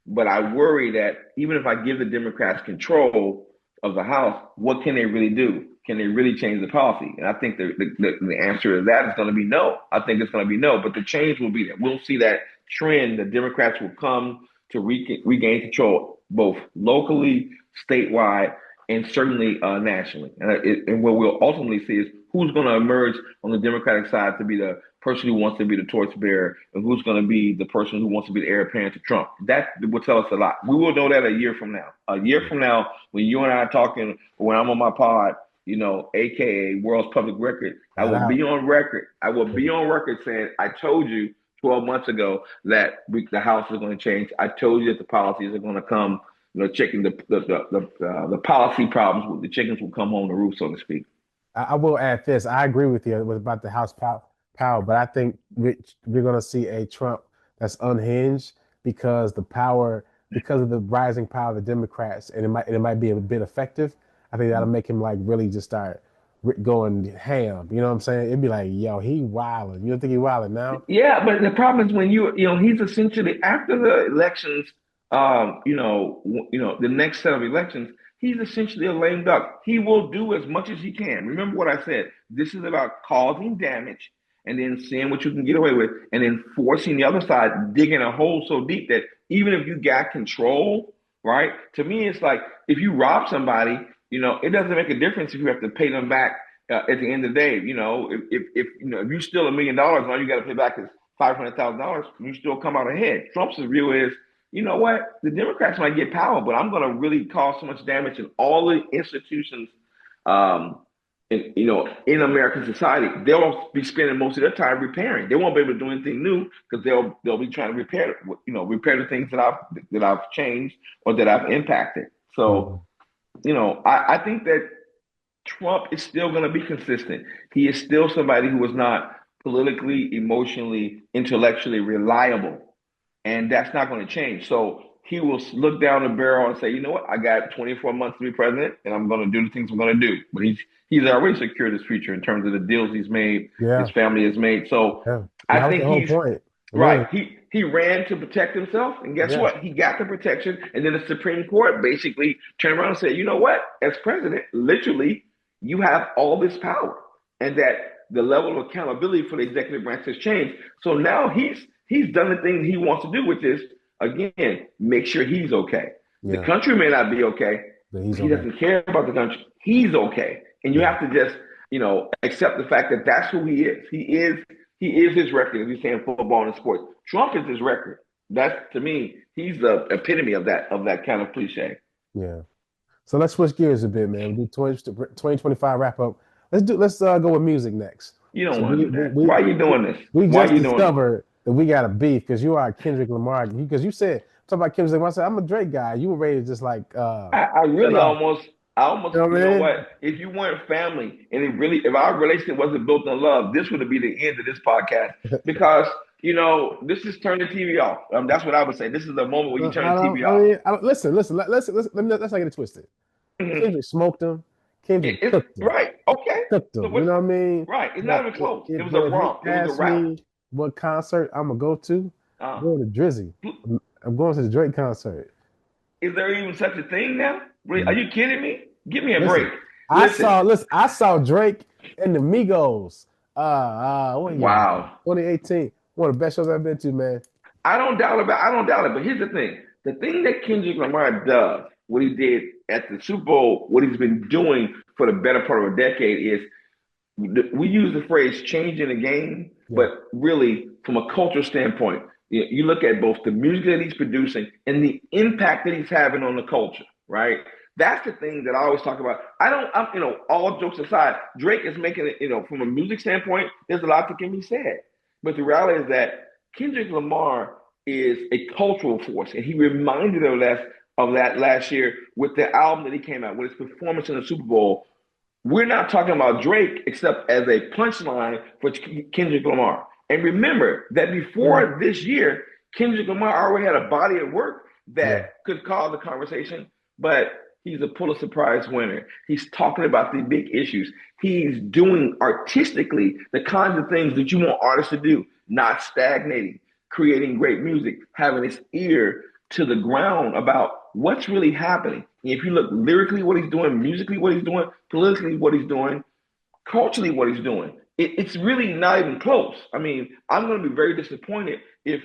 But I worry that even if I give the Democrats control of the House, what can they really do? Can they really change the policy? And I think the answer to that is going to be no. I think it's going to be no, but the change will be there. We'll see that trend. The Democrats will come to regain control both locally, statewide, and certainly nationally. And what we'll ultimately see is who's going to emerge on the Democratic side to be the person who wants to be the torchbearer, and who's going to be the person who wants to be the heir apparent to Trump. That will tell us a lot. We will know that a year from now. A year from now, when you and I are talking, when I'm on my pod, AKA World's Public Record, I will be on record. I will be on record saying, I told you 12 months ago that the House is going to change. I told you that the policies are going to come. The policy problems, the chickens will come home to roost, so to speak. I will add this. I agree with you about the power, but I think we're going to see a Trump that's unhinged because of the rising power of the Democrats, and it might be a bit effective. I think that'll make him like really just start going ham. You know what I'm saying? It'd be like, yo, he wilding. You don't think he wilding now? Yeah, but the problem is when he's essentially after the elections, the next set of elections, he's essentially a lame duck. He will do as much as he can. Remember what I said. This is about causing damage and then seeing what you can get away with, and then forcing the other side, digging a hole so deep that even if you got control, right? To me, it's like if you rob somebody, it doesn't make a difference if you have to pay them back at the end of the day. If you steal $1 million and all you got to pay back is $500,000, you still come out ahead. Trump's view is, you know what? The Democrats might get power, but I'm going to really cause so much damage in all the institutions, in American society. They'll be spending most of their time repairing. They won't be able to do anything new because they'll be trying to repair the things that I've changed or that I've impacted. So, I think that Trump is still going to be consistent. He is still somebody who is not politically, emotionally, intellectually reliable. And that's not going to change. So he will look down the barrel and say, you know what, I got 24 months to be president and I'm going to do the things I'm going to do. But he's already secured his future in terms of the deals he's made, his family has made. So I think the whole point. Right. He ran to protect himself, and guess what? He got the protection, and then the Supreme Court basically turned around and said, you know what? As president, literally, you have all this power, and that the level of accountability for the executive branch has changed. So now he's done the thing he wants to do, which is, again, make sure he's okay. The country may not be okay, but he doesn't care about the country. He's okay. And you have to just, accept the fact that that's who he is. He is his record, if you're saying football and sports. Trump is his record. That's, to me, he's the epitome of that kind of cliche. Yeah. So let's switch gears a bit, man. We do 2025 wrap up. Let's go with music next. You don't want to do that. Why are you doing this? We just discovered that we got a beef because you are Kendrick Lamar. Because you said, talk about Kendrick Lamar. I said, I'm a Drake guy. You were ready to just like. I really almost, you know what? If you weren't family and if our relationship wasn't built on love, this would be the end of this podcast because. This is turn the TV off. That's what I would say. This is the moment where you turn the TV off. Listen. Let's not get it twisted. Mm-hmm. Kendrick smoked him. Kendrick cooked him. Right. Okay. Cooked him. You know what I mean? Right. It's not even close. It was a romp. It was a rap. What concert I'm gonna go to? I'm going to Drizzy. I'm going to the Drake concert. Is there even such a thing now? Are you kidding me? Give me a break. I saw Drake and the Migos. Wow. 2018. One of the best shows I've been to, man. I don't doubt it. But here's the thing. The thing that Kendrick Lamar does, what he did at the Super Bowl, what he's been doing for the better part of a decade is, we use the phrase changing the game, but really from a cultural standpoint, you look at both the music that he's producing and the impact that he's having on the culture, right? That's the thing that I always talk about. All jokes aside, Drake is making it, from a music standpoint, there's a lot that can be said. But the reality is that Kendrick Lamar is a cultural force, and he reminded us of that last year with the album that he came out, with his performance in the Super Bowl. We're not talking about Drake except as a punchline for Kendrick Lamar. And remember that before this year, Kendrick Lamar already had a body of work that could cause the conversation, but he's a Pulitzer Prize winner. He's talking about the big issues. He's doing artistically the kinds of things that you want artists to do, not stagnating, creating great music, having his ear to the ground about what's really happening. And if you look lyrically what he's doing, musically what he's doing, politically what he's doing, culturally what he's doing, it's really not even close. I mean, I'm going to be very disappointed if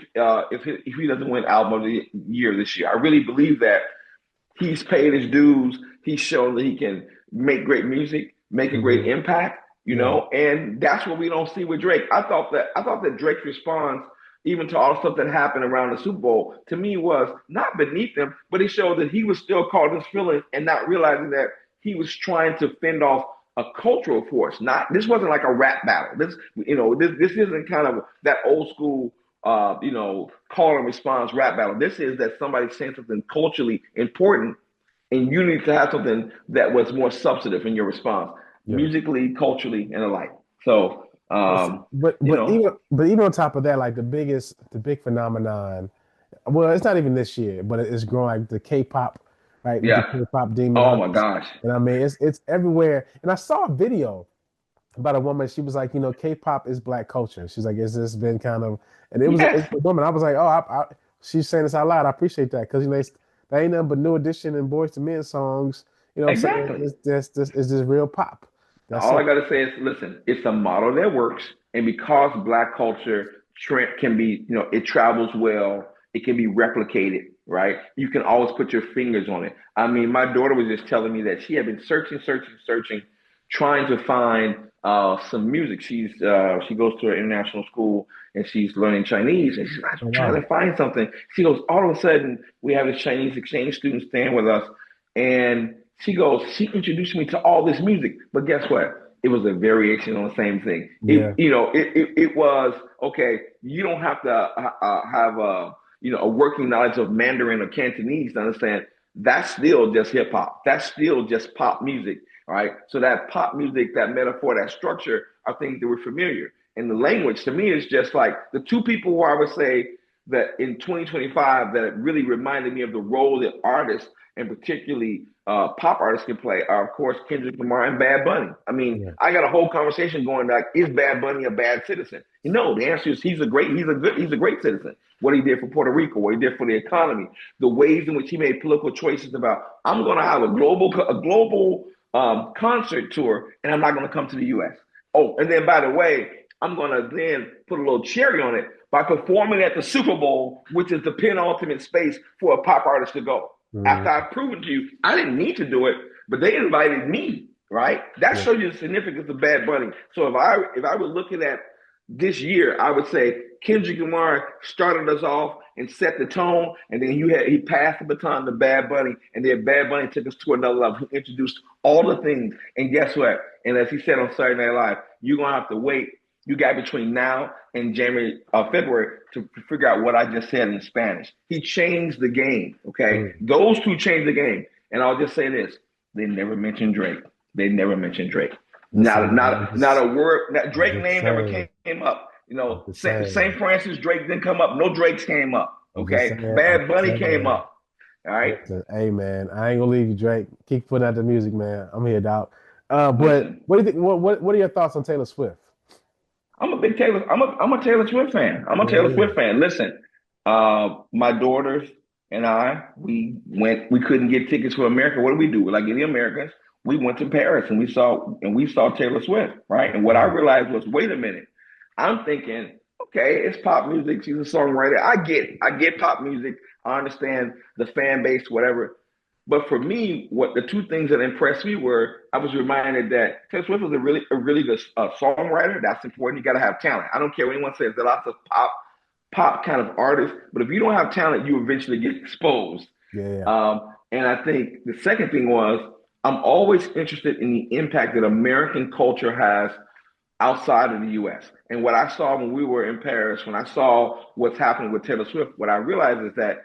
he doesn't win Album of the Year this year. I really believe that he's paid his dues. He's shown that he can make great music, make a great impact, and that's what we don't see with Drake. I thought that Drake's response, even to all the stuff that happened around the Super Bowl, to me was not beneath him, but it showed that he was still caught in his feelings and not realizing that he was trying to fend off a cultural force. This wasn't like a rap battle. This isn't kind of that old school call and response rap battle. This is that somebody's saying something culturally important, and you need to have something that was more substantive in your response. musically, culturally, and the like. So, but you but know, even on top of that, like the big phenomenon. Well, it's not even this year, but it's growing like the K-pop, right? With the yeah. K-pop demon Oh my hunters. gosh. And I mean, it's everywhere. And I saw a video about a woman. She was like, K-pop is black culture. She's like, it's just been kind of, and Yes, it's a woman. I was like, oh, she's saying this out loud. I appreciate that because they ain't nothing but New Edition and Boys to Men songs. You know what I'm saying? exactly. It's just real pop. That's All I it. gotta say is, listen, it's a model that works, and because black culture can be, it travels well, it can be replicated, right? You can always put your fingers on it. I mean, my daughter was just telling me that she had been searching, trying to find some music. She goes to an international school and she's learning Chinese, and she's like, Oh, trying wow. to find something. She goes, all of a sudden, we have this Chinese exchange student staying with us, and she introduced me to all this music, but guess what? It was a variation on the same thing. Yeah. It was okay. You don't have to have a working knowledge of Mandarin or Cantonese to understand that's still just hip hop. That's still just pop music, right? So that pop music, that metaphor, that structure are things that were familiar. And the language to me is just like the two people who I would say that in 2025 that really reminded me of the role that artists and particularly pop artists can play are, of course, Kendrick Lamar and Bad Bunny. I mean, Yeah. I got a whole conversation going like, is Bad Bunny a bad citizen? No, the answer is he's a great citizen. What he did for Puerto Rico, what he did for the economy, the ways in which he made political choices about I'm going to have a global concert tour, and I'm not going to come to the U.S. Oh, and then by the way, I'm going to then put a little cherry on it by performing at the Super Bowl, which is the penultimate space for a pop artist to go. After Mhm. I've proven to you, I didn't need to do it, but they invited me, right? That Yeah. shows you the significance of Bad Bunny. So if I was looking at this year, I would say Kendrick Lamar started us off and set the tone, and then he passed the baton to Bad Bunny, and then Bad Bunny took us to another level. He introduced all the things, and guess what? And as he said on Saturday Night Live, you're gonna have to wait. You got between now and February to figure out what I just said in Spanish. He changed the game. Okay, Mhm. those two changed the game, and I'll just say this: they never mentioned Drake. They never mentioned Drake. Listen, Not man, not not a word. That I'm Drake just name never saying. came up. I'm just St. saying. Francis Drake didn't come up. No Drakes came up. I'm just Okay, saying. I'm Bad just Bunny came saying. up. All right. Listen, hey man, I ain't gonna leave you, Drake. Keep putting out the music, man. I'm here, dog. But Listen, what do you think? What are your thoughts on Taylor Swift? I'm a big Taylor. I'm a Taylor Swift fan. I'm a Yeah, Taylor yeah, Swift fan. Listen, my daughters and I, we went. We couldn't get tickets for America. What do we do? Like any Americans, we went to Paris and we saw Taylor Swift, right? And what I yeah, realized was, wait a minute. I'm thinking, okay, it's pop music. She's a songwriter. I get pop music. I understand the fan base, whatever. But for me, what the two things that impressed me were, I was reminded that Taylor Swift was a really good songwriter. That's important. You got to have talent. I don't care what anyone says. There are lots of pop kind of artists, but if you don't have talent, you eventually get exposed. yeah, And I think the second thing was I'm always interested in the impact that American culture has outside of the US. And what I saw when we were in Paris, when I saw what's happening with Taylor Swift, what I realized is that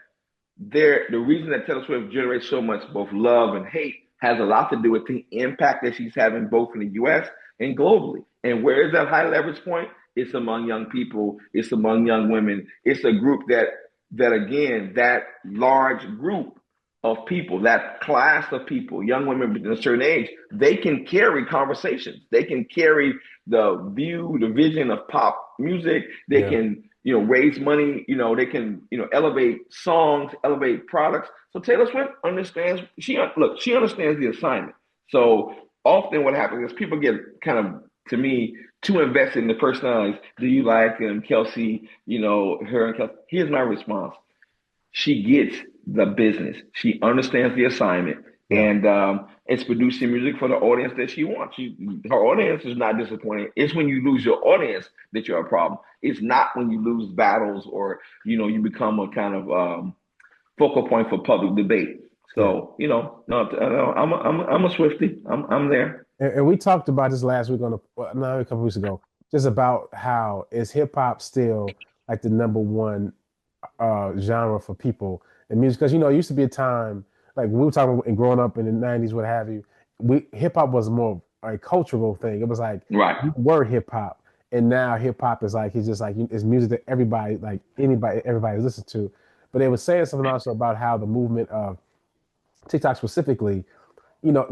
the reason that Taylor Swift generates so much both love and hate has a lot to do with the impact that she's having both in the US and globally. And where is that high leverage point? It's among young people, it's among young women. It's a group that again, that large group of people, that class of people, young women within a certain age, they can carry conversations. They can carry the view, the vision of pop music. They yeah. can, raise money. They can, elevate songs, elevate products. So Taylor Swift understands. She understands the assignment. So often, what happens is people get kind of, to me, too invested in the personalities. Do you like Kelsey? Her and Kelsey. Here's my response: she gets the business. She understands the assignment, Yeah. and it's producing music for the audience that she wants. Her audience is not disappointed. It's when you lose your audience that you're a problem. It's not when you lose battles or you become a kind of focal point for public debate. Yeah. So no, I'm a Swiftie. I'm there. And we talked about this last week no, a couple weeks ago, just about how is hip hop still like the number one genre for people in music? Because it used to be a time like when we were talking and growing up in the '90s, what have you. We hip hop was more a cultural thing. It was like Right. you were hip hop, and now hip hop is like it's just like it's music that everybody like everybody listens to. But they were saying something also about how the movement of TikTok specifically,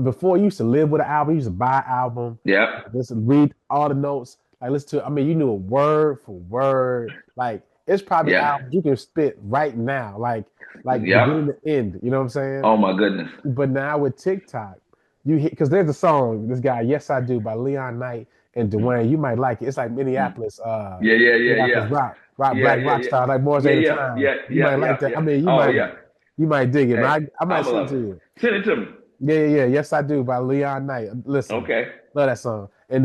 before you used to live with an album, you used to buy an album, Yep. listen, read all the notes, like listen to it. I mean, you knew it word for word. Like it's probably Yeah. albums you can spit right now, like beginning Yep. to end. You know what I'm saying? Oh my goodness. But now with TikTok, you hit because there's a song, this guy, Yes I Do by Leon Knight and Dwayne. You might like it. It's like Yeah, yeah, yeah, Minneapolis yeah. rock, Yeah, black yeah, rock yeah. star, like Morris Yeah, Day of yeah, Time. yeah, You yeah, might yeah, like that. yeah. I mean, Oh yeah. you might dig it, Hey, man. I might I'm send it love to it. you. Send it to me. Yeah. Yes I Do by Leon Knight. Listen, Okay. love that song. And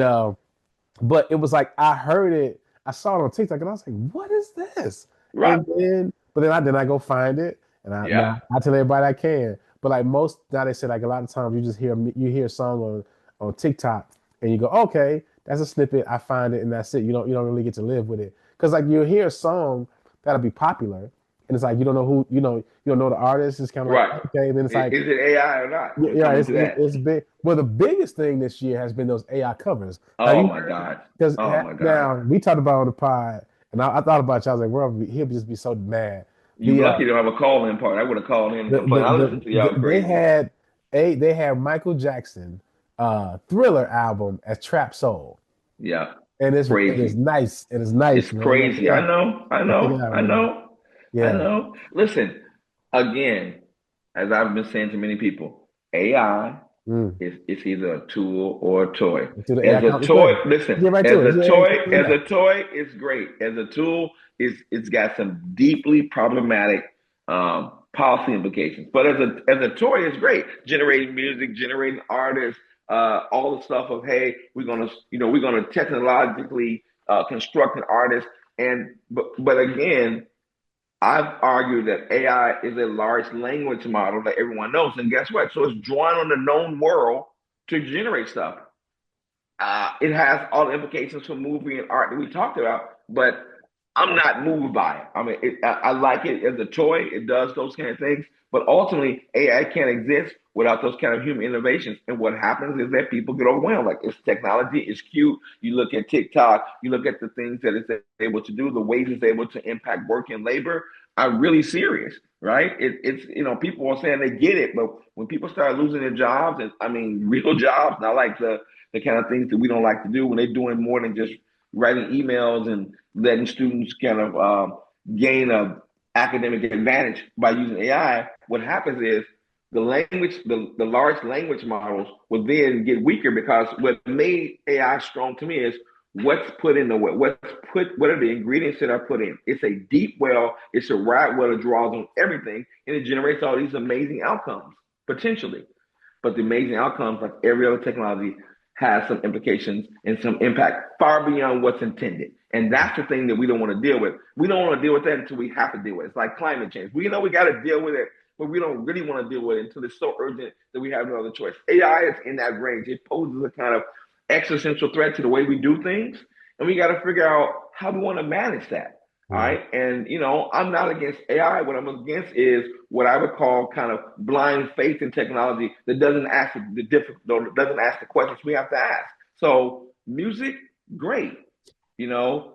but it was like I heard it, I saw it on TikTok, and I was like, "What is this?" Right. And then I go find it, and Yeah. I tell everybody I can. But like most now, they say like a lot of times you hear a song on TikTok, and you go, "Okay, that's a snippet." I find it, and that's it. You don't really get to live with it because like you'll hear a song that'll be popular, and it's like you don't know who you don't know the artist. It's kind of like Right. okay, and then it's like Is it AI or not? It's yeah, coming to that. it's big. Well, the biggest thing this year has been those AI covers. Have Oh you my God. because Oh my God. now we talked about on the pod, and I thought about you. I was like, "Well, he'll just be so mad." You The lucky to have a call in part. I would have called in and complained. I listened to y'all they crazy. had Michael Jackson Thriller album as Trap Soul, Yeah. and Crazy. it's nice, It's man. You gotta check crazy. it I out. know. I Check it know. out, I man. know. I Yeah. know. Listen, again, as I've been saying to many people, AI Mm. is either a tool or a toy. To the AI As a company, toy, quick. listen, Get right to it. Yeah, as yeah. a toy, it's great. As a tool, it's got some deeply problematic policy implications. But as a toy, it's great. Generating music, generating artists, all the stuff of hey, we're gonna technologically construct an artist. But again, I've argued that AI is a large language model that everyone knows. And guess what? So it's drawing on the known world to generate stuff. It has all the implications for movie and art that we talked about, but I'm not moved by it. I mean, I like it as a toy. It does those kind of things, but ultimately, AI can't exist without those kind of human innovations. And what happens is that people get overwhelmed. Like it's technology, it's cute. You look at TikTok, you look at the things that it's able to do, the ways it's able to impact work and labor are really serious, right? It's people are saying they get it, but when people start losing their jobs, and I mean real jobs, not like the kind of things that we don't like to do when they're doing more than just writing emails and letting students kind of gain a academic advantage by using AI. What happens is the large language models will then get weaker because what made AI strong to me is what's put in the what are the ingredients that are put in. It's a deep well, it's a wide well that draws on everything, and it generates all these amazing outcomes potentially. But the amazing outcomes, like every other technology, has some implications and some impact far beyond what's intended. And that's the thing that we don't want to deal with. We don't want to deal with that until we have to deal with it. It's like climate change. We know we got to deal with it, but we don't really want to deal with it until it's so urgent that we have no other choice. AI is in that range. It poses a kind of existential threat to the way we do things. And we got to figure out how we want to manage that. All Mm. right. And, I'm not against AI. What I'm against is what I would call kind of blind faith in technology that doesn't ask doesn't ask the questions we have to ask. So music, great.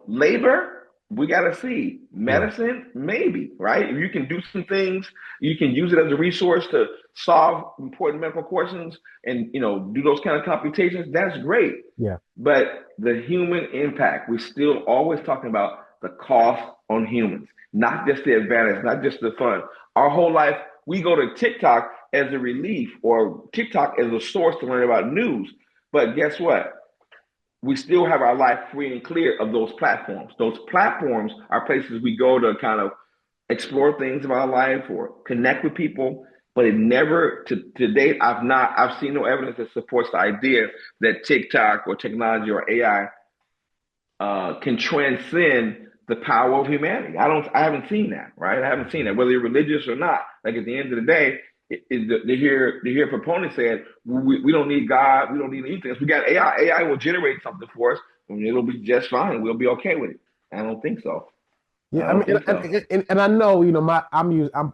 Labor, we got to see. Yeah. Medicine, maybe, right? If you can do some things, you can use it as a resource to solve important medical questions and, do those kind of computations. That's great. Yeah. But the human impact, we're still always talking about the cost on humans, not just the advantage, not just the fun. Our whole life, we go to TikTok as a relief or TikTok as a source to learn about news. But guess what? We still have our life free and clear of those platforms. Those platforms are places we go to kind of explore things about life or connect with people. But it never to date, I've seen no evidence that supports the idea that TikTok or technology or AI can transcend the power of humanity. I haven't seen that, right? I haven't seen that, whether you're religious or not. Like at the end of the day, to hear proponents saying we don't need God, we don't need anything else. We got AI. AI will generate something for us, and it'll be just fine. We'll be okay with it. I don't think so. Yeah, I I mean, don't think so. and I know,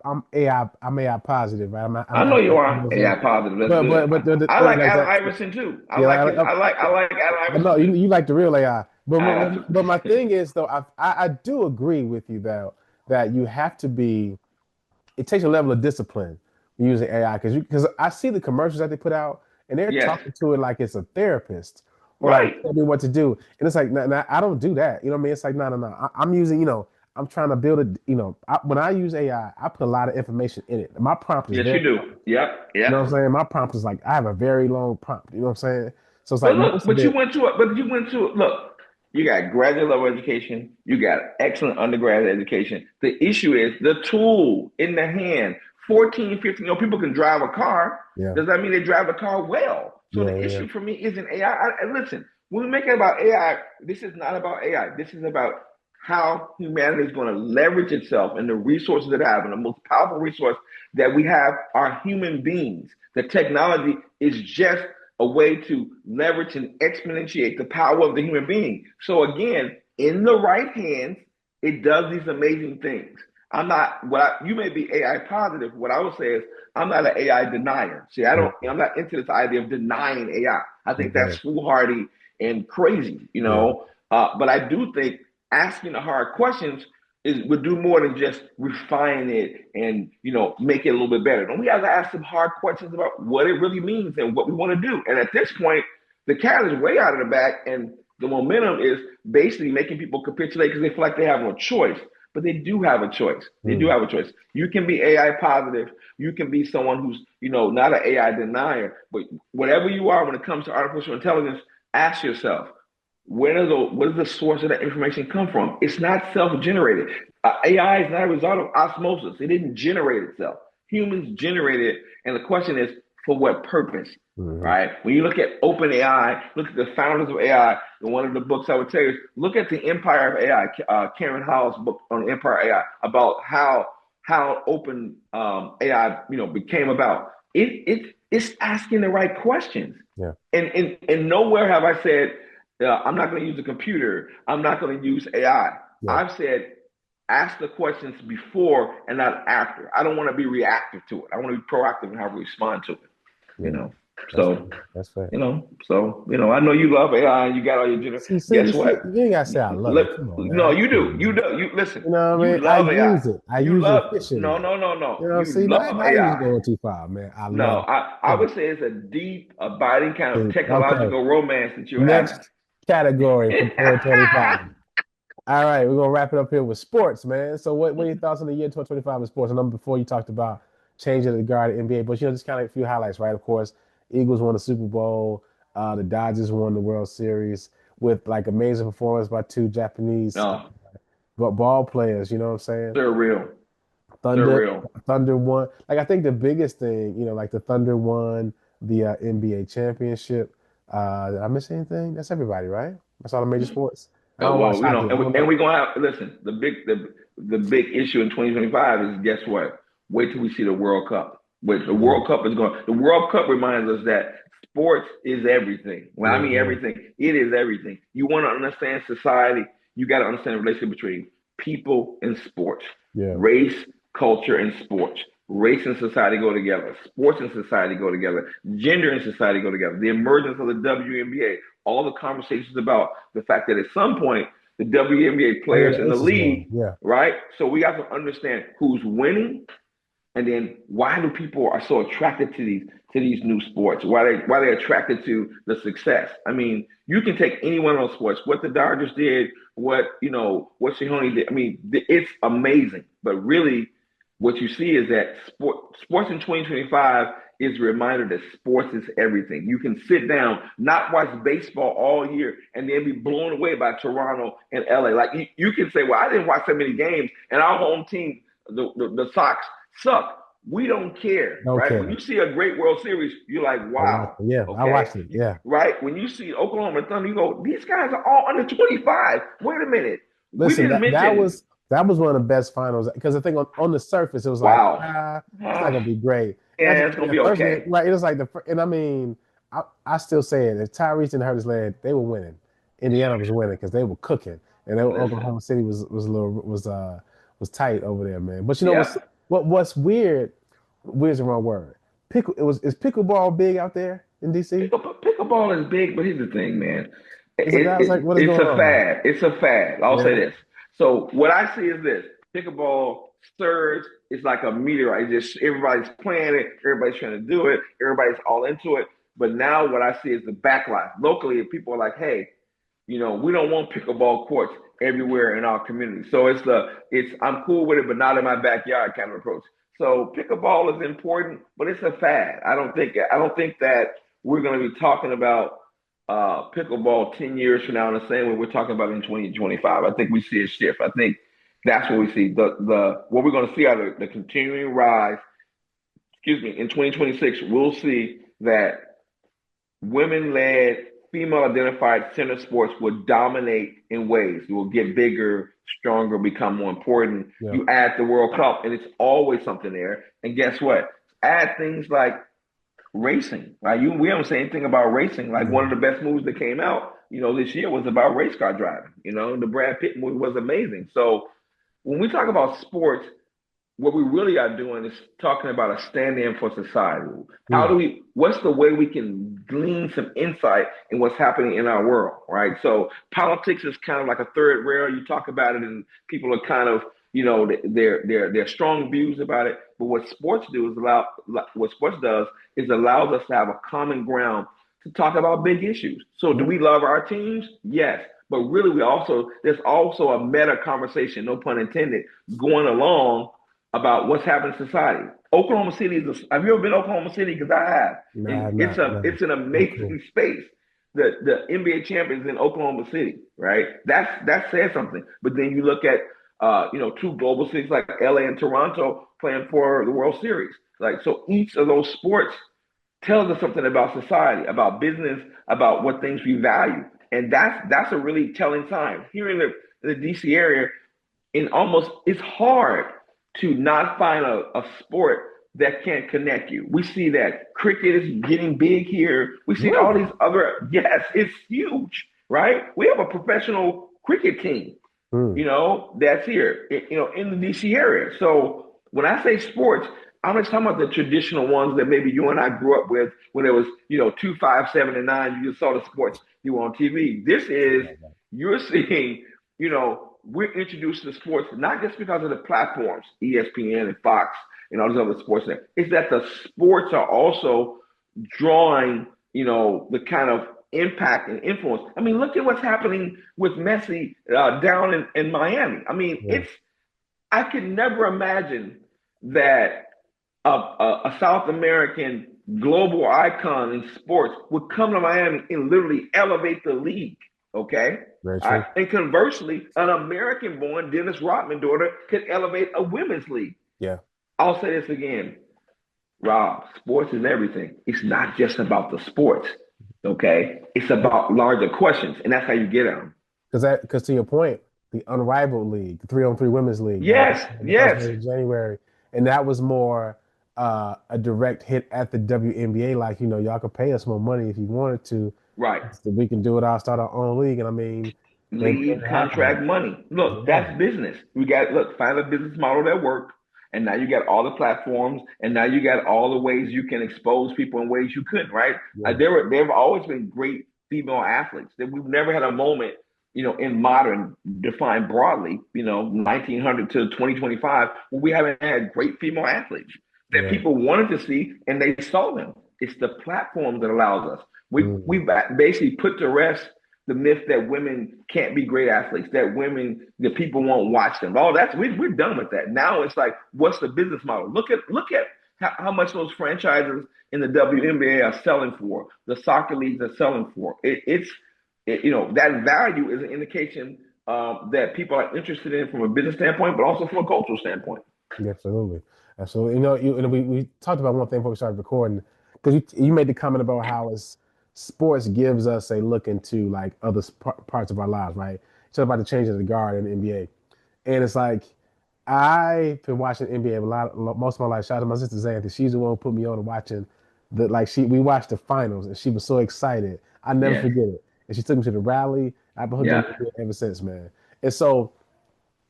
I'm AI positive, right? I know you You know are. what I'm saying? AI positive. That's But good. but I like like Allen that, Iverson too. I yeah, like his. I like Allen I know Iverson too. you like the real AI. I have to. But my thing is though, I do agree with you though that you have to be. It takes a level of discipline using AI because I see the commercials that they put out and they're Yes. talking to it like it's a therapist or like Right. tell me what to do. And it's like, nah, I don't do that. You know what I mean? It's like, no. I'm using, I'm trying to build when I use AI, I put a lot of information in it. My prompt is Yes, very, you do. Yep. you know what I'm Yep. saying? My prompt is like, I have a very long prompt. You know what I'm saying? So it's like But look, most of it, but you went to it. Look, you got graduate level education, you got excellent undergraduate education. The issue is the tool in the hand. 14, 15, people can drive a car. yeah, Does that mean they drive the car well? So the yeah. issue for me isn't AI. Listen, when we make it about AI, this is not about AI. This is about how humanity is going to leverage itself and the resources that it have. And the most powerful resource that we have are human beings. The technology is just a way to leverage and exponentiate the power of the human being. So again, in the right hands, it does these amazing things. I'm not you may be AI positive. What I would say is I'm not an AI denier. See, I'm not into this idea of denying AI. I think that's Okay. foolhardy and crazy, Yeah. But I do think asking the hard questions would do more than just refine it and make it a little bit better. Don't we have to ask some hard questions about what it really means and what we want to do? And at this point, the cat is way out of the bag, and the momentum is basically making people capitulate because they feel like they have no choice. But they do have a choice. They do Mm. have a choice. You can be AI positive. You can be someone who's not an AI denier. But whatever you are when it comes to artificial intelligence, ask yourself, where does the source of that information come from? It's not self-generated. AI is not a result of osmosis. It didn't generate itself. Humans generated it, and the question is, for what purpose? Mhm. Right? When you look at OpenAI, look at the founders of AI. And one of the books I would tell you is look at the Empire of AI, Karen Howell's book on Empire of AI about how open AI became about. It's asking the right questions, Yeah. and nowhere have I said I'm not going to use a computer. I'm not going to use AI. Yeah. I've said ask the questions before and not after. I don't want to be reactive to it. I want to be proactive in how we respond to it. You Yeah. know. That's So that's fair. I know you love AI and you got all your You guess see, what? you ain't gotta say I love Look, it. Come on, no, man. you Come do. on, You man. do. You listen. You know what I You mean? I love AI. use it. I You use it love efficiently. no. You know, You see, love now you just AI. going too far, man. I No, love I it. would say it's a deep, abiding kind of Okay. technological romance that you're having. Next category for 2025. All right, we're gonna wrap it up here with sports, man. So what are your thoughts on the year 2025 in sports? I know before you talked about changing the guard at NBA, but just kind of a few highlights, right? Of course, Eagles won the Super Bowl, the Dodgers won the World Series with like amazing performance by two Japanese No, ball players, you know what I'm saying? they're real. They're Thunder real. Thunder won. Like I think the biggest thing, like the Thunder won the NBA championship. Did I miss anything? That's everybody, right? That's all the major sports. I don't watch Well, hockey. I don't and know. we're gonna have listen. The big issue in 2025 is guess what? Wait till we see the World Cup. Wait, the Yeah, World Cup is going. The World Cup reminds us that sports is everything. When I yeah, mean yeah, everything, it is everything. You want to understand society, you got to understand the relationship between people and sports, yeah. race, culture, and sports. Race and society go together. Sports and society go together. Gender and society go together. The emergence of the WNBA, all the conversations about the fact that at some point the WNBA Oh yeah, players the in the Aces won. league, Yeah, right? So we have to understand who's winning, and then why do people are so attracted to these new sports? Why they attracted to the success? I mean, you can take any one of those sports. What the Dodgers did, what Shihoni did. I mean, it's amazing. But really, what you see is that sports in 2025 is a reminder that sports is everything. You can sit down, not watch baseball all year, and then be blown away by Toronto and LA. Like you can say, well, I didn't watch so many games, and our home team, the Sox, suck. We don't care, don't right? When care. you see a great World Series, you're like, I watched wow, it. Yeah, I okay, watched it. Yeah, right? When you see Oklahoma Thunder, you go, these guys are all under 25. Wait a minute, we listen, didn't that mention, was one of the best finals because I think on the surface it was like wow, it's not gonna be great. And yeah, it's gonna be at first okay. right, it was like and I mean I still say it. If Tyrese didn't hurt his leg, they were winning. Indiana was winning because they were cooking. And Listen, Oklahoma City was tight over there, man. But you know yeah. what's weird? Weird's the wrong word. Is pickleball big out there in DC? Pickleball is big, but here's the thing, man. It's like I was like, what is It's going a on? fad. It's a fad. I'll say Yeah. this. So what I see is this: pickleball surge is like a meteorite. Just everybody's playing it. Everybody's trying to do it. Everybody's all into it. But now what I see is the backlash. Locally, people are like, "Hey, we don't want pickleball courts everywhere in our community." So it's I'm cool with it, but not in my backyard kind of approach. So pickleball is important, but it's a fad. I don't think that we're going to be talking about pickleball 10 years from now in the same way we're talking about in 2025. I think we see a shift. I think that's what we see. The what we're going to see are the continuing rise. Excuse me. In 2026, we'll see that women-led, female-identified center sports will dominate in ways. It will get bigger, stronger, become more important. Yeah. You add the World Cup, and it's always something there. And guess what? Add things like racing. Right? We haven't said anything about racing. Like one of the best movies that came out, this year was about race car driving. The Brad Pitt movie was amazing. So when we talk about sports, what we really are doing is talking about a stand-in for society. What's the way we can glean some insight in what's happening in our world, right? So politics is kind of like a third rail. You talk about it and people are kind of, their strong views about it. But what sports does is allows us to have a common ground to talk about big issues. So do we love our teams? Yes. But really there's also a meta conversation, no pun intended, going along about what's happening in society. Oklahoma City have you ever been to Oklahoma City? Because I have. No, I And have not. No. it's an Cool. amazing space. The NBA champions in Oklahoma City, right? That says something. But then you look at two global cities like LA and Toronto playing for the World Series. Like so each of those sports tells us something about society, about business, about what things we value. And that's a really telling sign. Here in the DC area, it's hard to not find a sport that can connect you. We see that cricket is getting big here. We see all these other, yes, it's huge, right? We have a professional cricket team, that's here, in the DC area. So when I say sports, I'm just talking about the traditional ones that maybe you and I grew up with when it was, 2, 5, 7, and 9. You just saw the sports you were on TV. You're seeing, we're introduced to sports not just because of the platforms, ESPN and Fox and all these other sports. It's that the sports are also drawing, the kind of impact and influence. I mean, look at what's happening with Messi down in Miami. I mean, I could never imagine that a South American global icon in sports would come to Miami and literally elevate the league. Okay. Very true. And conversely, an American-born Dennis Rodman daughter could elevate a women's league. Yeah. I'll say this again, Rob. Sports is everything. It's not just about the sports. Okay. It's about larger questions, and that's how you get them. Because to your point, the unrivaled league, the 3-on-3 women's league. Yes. January, and that was more a direct hit at the WNBA. Like, y'all could pay us more money if you wanted to. Right. So we can do it. I'll start our own league. And I mean, league contract money. Look, that's business. Find a business model that works. And now you got all the platforms, and now you got all the ways you can expose people in ways you couldn't, right? Yeah. There have always been great female athletes. That we've never had a moment, in modern, defined broadly, 1900 to 2025, where we haven't had great female athletes that people wanted to see, and they saw them. It's the platform that allows us. We basically put to rest the myth that women can't be great athletes, that people won't watch them. We're done with that. Now it's like, what's the business model? Look at how much those franchises in the WNBA are selling for. The soccer leagues are selling for. That value is an indication that people are interested in from a business standpoint, but also from a cultural standpoint. Absolutely. We talked about one thing before we started recording, because you made the comment about how sports gives us a look into like other parts of our lives, right? It's about the change of the guard in the NBA, and it's like I've been watching NBA most of my life. Shout out to my sister Xanthi. She's the one who put me on to watching we watched the finals, and she was so excited. I never forget it. And she took me to the rally. I've been hooked on it ever since, man. And so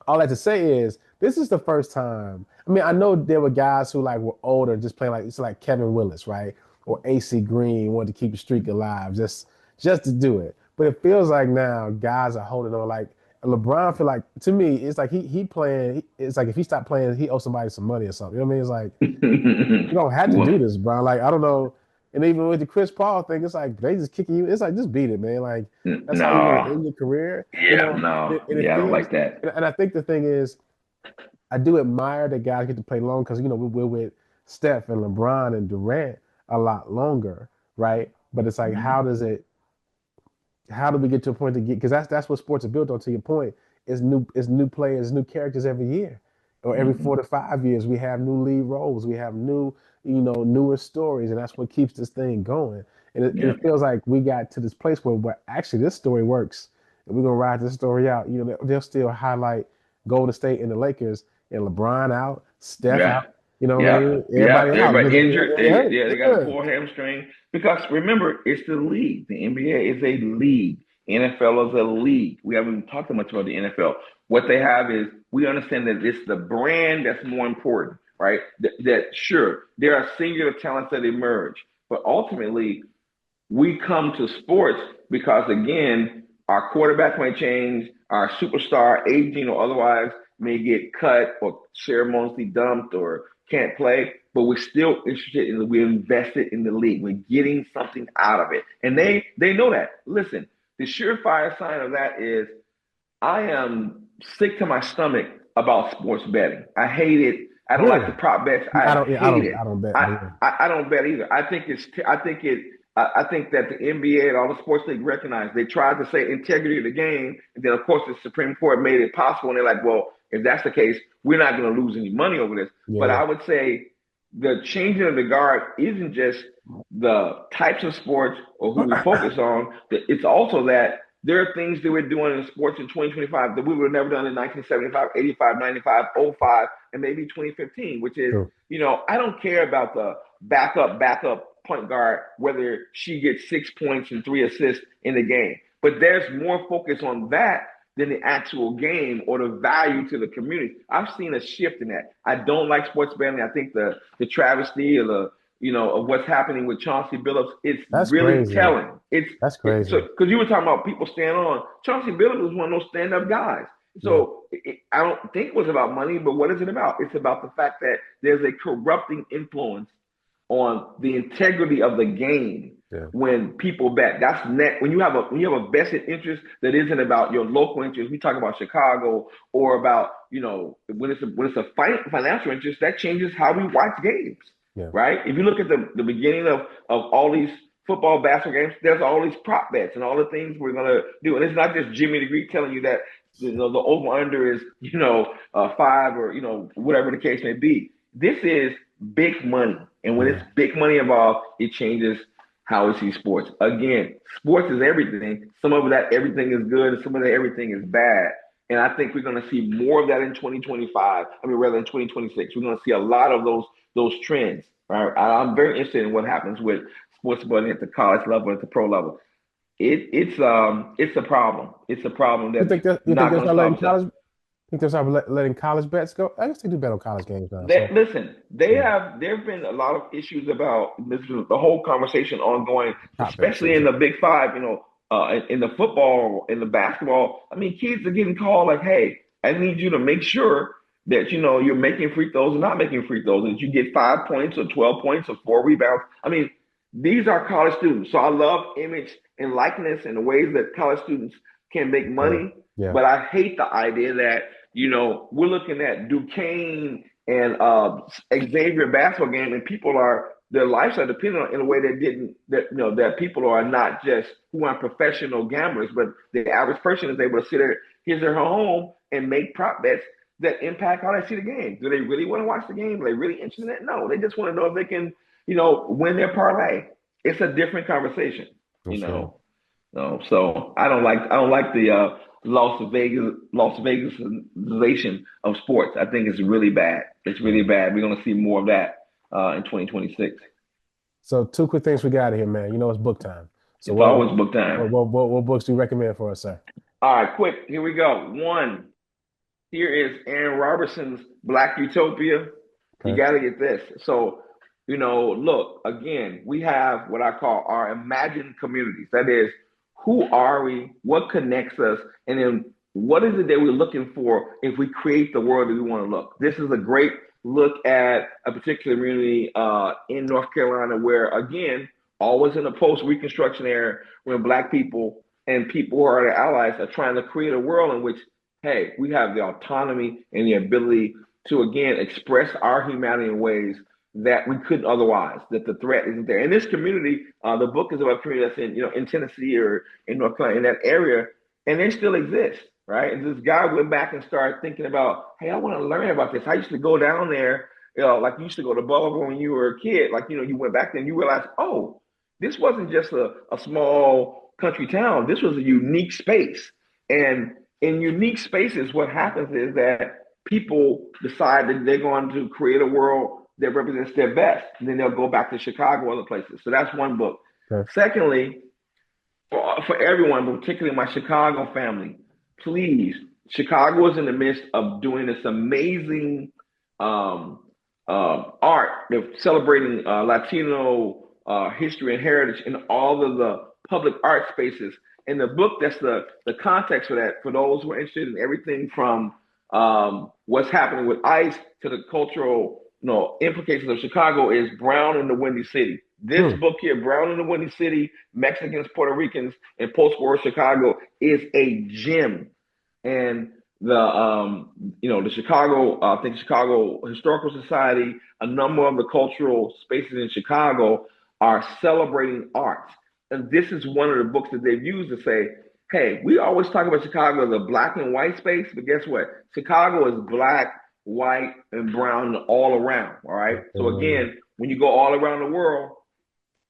all that to say is this is the first time. I mean, I know there were guys who like were older, just playing like it's like Kevin Willis, right? Or AC Green wanted to keep the streak alive, just to do it. But it feels like now guys are holding on. Like LeBron, feel like to me, it's like he playing. It's like if he stopped playing, he owes somebody some money or something. You know what I mean? It's like you don't have to do Well, this, bro. Like I don't know. And even with the Chris Paul thing, it's like they just kicking you. It's like just beat it, man. Like that's how you're gonna no. end your career, you Yeah, know. no. And it Yeah, I don't feels, like that. and I think the thing is, I do admire that guys get to play long because we're with Steph and LeBron and Durant a lot longer, right? But it's like, Mhm. how do we get to a point to get? Because that's what sports are built on. To your point, is new players, new characters every year, or every Mhm. 4 to 5 years. We have new lead roles, we have new, newer stories, and that's what keeps this thing going. And Yeah. it feels like we got to this place where actually this story works, and we're gonna ride this story out. They'll still highlight Golden State and the Lakers and LeBron out, Steph Yeah. out. You know what I Yeah. mean? Yeah. Everybody out because Everybody injured. they hurt. They got a Yeah. poor hamstring. Because remember, it's the league. The NBA is a league. NFL is a league. We haven't even talked much about the NFL. What they have is we understand that it's the brand that's more important, right? That sure, there are singular talents that emerge, but ultimately we come to sports because again, our quarterback may change, our superstar, aging or otherwise, may get cut or ceremoniously dumped or can't play, but we're still interested in we're invested in the league. We're getting something out of it. And they know that. Listen, the surefire sign of that is I am sick to my stomach about sports betting. I hate it. I don't like Really? the prop bets. I I don't. Yeah, hate it. I don't bet. But yeah. I don't bet either. I think it's. I think it. I think that the NBA and all the sports league recognize they tried to say integrity of the game, and then of course the Supreme Court made it possible, and they're like, well, if that's the case, we're not going to lose any money over this. But Yeah. I would say the changing of the guard isn't just the types of sports or who we focus on. It's also that there are things that we're doing in sports in 2025 that we would have never done in 1975, 85, 95, 05, and maybe 2015, which is, True. I don't care about the backup point guard, whether she gets 6 points and 3 assists in the game. But there's more focus on that than the actual game or the value to the community. I've seen a shift in that. I don't like sports betting. I think the travesty of of what's happening with Chauncey Billups, it's That's really crazy. telling. That's So crazy. because you were talking about people staying on, Chauncey Billups was one of those stand-up guys. Yeah. So I don't think it was about money, but what is it about? It's about the fact that there's a corrupting influence on the integrity of the game Yeah. when people bet. That's net when you have a vested interest that isn't about your local interest. We talk about Chicago or about when it's a financial interest that changes how we watch games, Yeah. right? If you look at the beginning of all these football basketball games, there's all these prop bets and all the things we're gonna do, and it's not just Jimmy the Greek telling you that the over under is 5 or whatever the case may be. This is big money. And when Yeah. it's big money involved, it changes how we see sports. Again, sports is everything. Some of that everything is good, and some of that everything is bad. And I think we're going to see more of that in 2025. I mean, rather in 2026, we're going to see a lot of those trends. Right? I'm very interested in what happens with sports betting at the college level, at the pro level. It's a problem. It's a problem that's You think not they'll going to start solve letting itself. college? Think they'll start letting college bets go? I guess they do bet on college games now. They, So listen, yeah, there've been a lot of issues about this, the whole conversation ongoing, top bet especially in season. the Big Five. In the football, in the basketball. I mean, kids are getting called like, "Hey, I need you to make sure that you're making free throws and not making free throws, and that you get 5 points or 12 points or 4 rebounds." I mean, these are college students, so I love image and likeness and the ways that college students can make Yeah. money. Yeah. But I hate the idea that we're looking at Duquesne and Xavier basketball game, and their lives are dependent on in a way that people are not just who aren't professional gamblers, but the average person is able to sit at his or her home and make prop bets that impact how they see the game. Do they really want to watch the game? Are they really interested in it? No, they just want to know if they can, win their parlay. It's a different conversation, For you sure. know. No, so I don't like the Las Vegasization of sports. I think it's really bad. It's really bad. We're gonna see more of that in 2026. So two quick things we got here, man. It's book time. So It's always book time. what books do you recommend for us, sir? All right, quick. Here we go. One. Here is Aaron Robertson's Black Utopia. You Okay. got to get this. So, look, again, we have what I call our imagined communities. That is, who are we? What connects us? And then what is it that we're looking for if we create the world that we want to look? This is a great look at a particular community in North Carolina where, again, always in the post Reconstruction era, when Black people and people who are their allies are trying to create a world in which, hey, we have the autonomy and the ability to, again, express our humanity in ways that we couldn't otherwise, that the threat isn't there. In this community, the book is about a community that's in Tennessee or in North Carolina, in that area, and they still exist, right? And this guy went back and started thinking about, hey, I want to learn about this. I used to go down there, like you used to go to Bolivar when you were a kid. Like, you went back there and you realized, oh, this wasn't just a small country town. This was a unique space. And in unique spaces, what happens is that people decide that they're going to create a world that represents their best. And then they'll go back to Chicago or other places. So that's one book. Okay. Secondly, for everyone, but particularly my Chicago family, please, Chicago is in the midst of doing this amazing art. They're celebrating Latino history and heritage in all of the public art spaces. And the book, that's the context for that, for those who are interested in everything from what's happening with ICE to the cultural implications of Chicago, is Brown in the Windy City. This book here, Brown in the Windy City, Mexicans, Puerto Ricans, and Post-War Chicago, is a gem. And the Chicago, I think Chicago Historical Society, a number of the cultural spaces in Chicago are celebrating art. And this is one of the books that they've used to say, hey, we always talk about Chicago as a black and white space, but guess what? Chicago is black, white, and brown all around, all right? So again, when you go all around the world,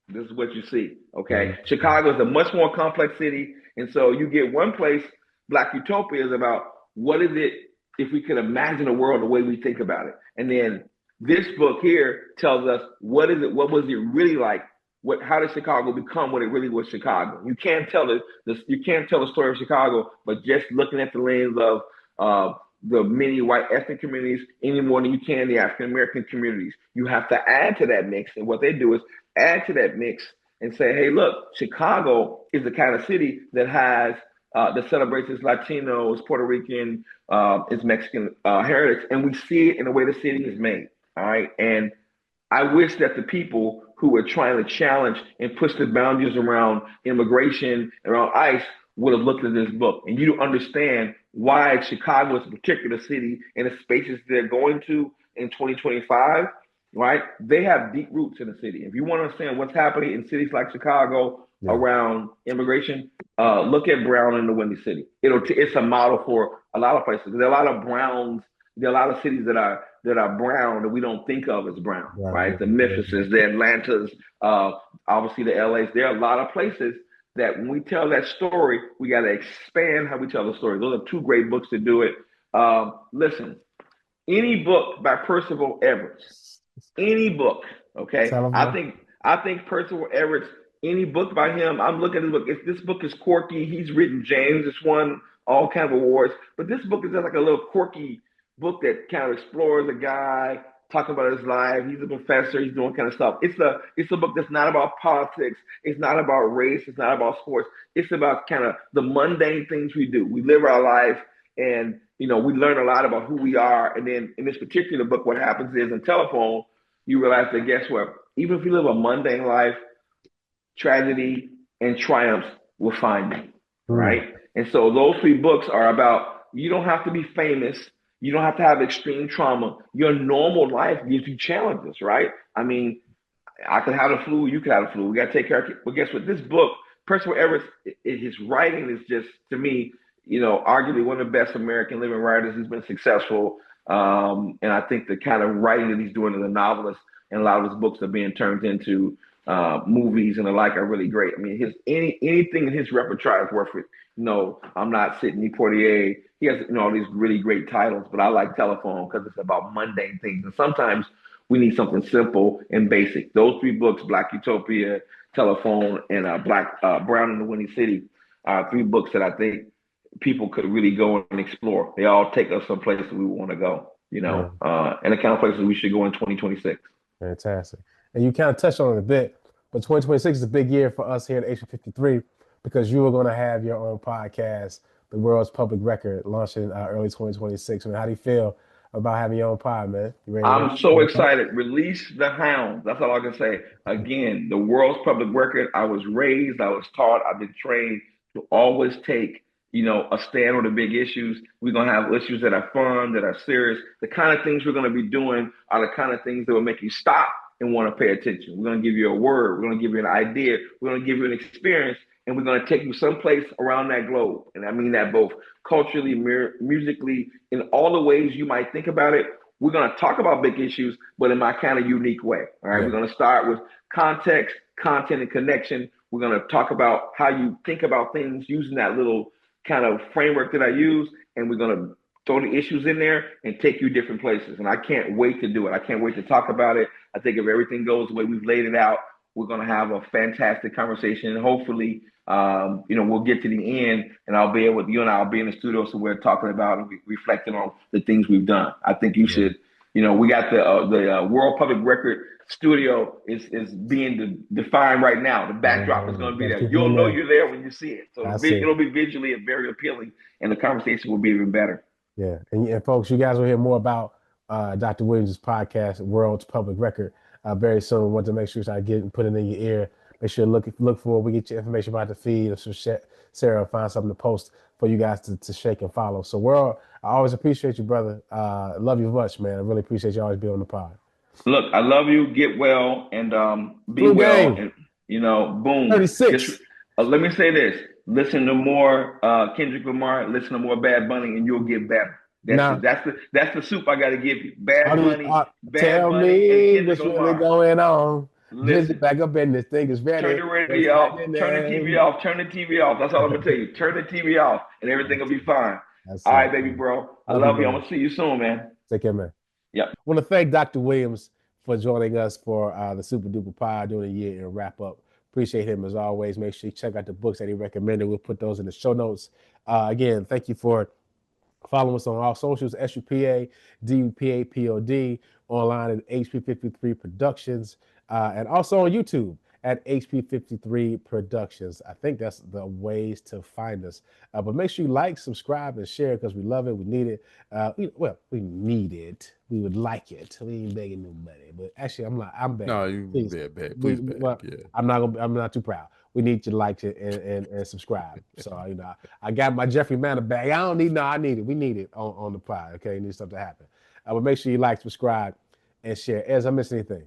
this is what you see, okay? Chicago is a much more complex city, and so you get one place, Black Utopia is about what is it if we could imagine a world the way we think about it. And then this book here tells us what was it really like? How did Chicago become what it really was Chicago? You can't tell the story of Chicago, but just looking at the lens of the many white ethnic communities any more than you can the African American communities. You have to add to that mix, and what they do is add to that mix and say, hey, look, Chicago is the kind of city that has that celebrates its Latino, its Puerto Rican, its Mexican heritage, and we see it in the way the city is made. All right, and I wish that the people who are trying to challenge and push the boundaries around immigration, around ICE, would have looked at this book, and you understand why Chicago is a particular city and the spaces they're going to in 2025, right? They have deep roots in the city. If you want to understand what's happening in cities like Chicago around immigration, look at Brown in the Windy City. It's a model for a lot of places. There are a lot of Browns. There are a lot of cities that are brown that we don't think of as brown, right? The Memphises, the Atlantas, obviously the LAs. There are a lot of places that when we tell that story, we got to expand how we tell the story. Those are two great books to do it. Listen, any book by Percival Everett, any book, okay? I think Percival Everett, any book by him, I'm looking at this book. This book is quirky. He's written James. It's won all kinds of awards. But this book is just like a little quirky book that kind of explores a guy talking about his life. He's a professor. He's doing kind of stuff. It's a book that's not about politics. It's not about race. It's not about sports. It's about kind of the mundane things we do. We live our life, and we learn a lot about who we are. And then in this particular book, what happens is in Telephone, you realize that guess what? Even if you live a mundane life, tragedy and triumphs will find you, right? And so those three books are about, you don't have to be famous. You don't have to have extreme trauma. Your normal life gives you challenges, right? I mean, I could have the flu, you could have the flu. We got to take care of it. But guess what? This book, Percival Everett, his writing is just, to me, arguably one of the best American living writers. He's been successful. And I think the kind of writing that he's doing as a novelist, and a lot of his books are being turned into movies and the like, are really great. I mean, anything in his repertoire is worth it. I'm Not Sidney Poitier. He has all these really great titles, but I like Telephone because it's about mundane things. And sometimes we need something simple and basic. Those three books, Black Utopia, Telephone, and Brown in the Windy City, are three books that I think people could really go and explore. They all take us some places we want to go, and the kind of places we should go in 2026. Fantastic. And you kind of touched on it a bit, but 2026 is a big year for us here at HB53 because you are going to have your own podcast, The World's Public Record, launching early 2026. I mean, how do you feel about having your own pod, man? I'm so excited. Release the hounds. That's all I can say. Again, The World's Public Record. I was raised, I was taught, I've been trained to always take, a stand on the big issues. We're going to have issues that are fun, that are serious. The kind of things we're going to be doing are the kind of things that will make you stop and want to pay attention. We're going to give you a word. We're going to give you an idea. We're going to give you an experience, and we're going to take you someplace around that globe. And I mean that both culturally, musically, in all the ways you might think about it. We're going to talk about big issues, but in my kind of unique way. All right. Yeah. We're going to start with context, content, and connection. We're going to talk about how you think about things using that little kind of framework that I use. And we're going to throw the issues in there and take you different places. And I can't wait to do it. I can't wait to talk about it. I think if everything goes the way we've laid it out, we're going to have a fantastic conversation. And hopefully, we'll get to the end and I'll be able to, you and I'll be in the studio. So we're talking about and reflecting on the things we've done. I think you should, we got the World Public Record studio is being defined right now. The backdrop is going to be there. You'll know you're there when you see it. So it'll be visually and very appealing and the conversation will be even better. Yeah. And folks, you guys will hear more about Dr. Williams' podcast, World's Public Record, very soon. We want to make sure I get and put it in your ear. Make sure to look for it. We get your information about the feed. So Sarah will find something to post for you guys to shake and follow. So World, I always appreciate you, brother. Love you much, man. I really appreciate you always being on the pod. Look, I love you. Get well and be Blue well. Game. And, boom. 36. Let me say this. Listen to more Kendrick Lamar. Listen to more Bad Bunny, and you'll get better. That's the soup I got to give you. Bad Bunny. Tell me what's really going on. Listen, back up in this thing is ready. Turn the radio off. Turn the TV off. Turn the TV off. That's all I'm gonna tell you. Turn the TV off, and everything will be fine. All right, baby, bro. I love you. I'm gonna see you soon, man. Take care, man. Yep. I want to thank Dr. Williams for joining us for the Supa Dupa Pod during the year and wrap up. Appreciate him as always. Make sure you check out the books that he recommended. We'll put those in the show notes. Again, thank you for following us on all socials, SUPA, DUPAPOD, online at HP53 Productions, and also on YouTube at HP53 Productions. I think that's the ways to find us. But make sure you like, subscribe, and share because we love it. We need it. We need it. We would like it. We ain't begging nobody. But actually, I'm begging. No, you beg. Please beg. Yeah. I'm not too proud. We need you to like it and subscribe. So, I got my Jeffrey Manor bag. I need it. We need it on the pod. Okay, it needs something to happen. But make sure you like, subscribe, and share. As I missed anything?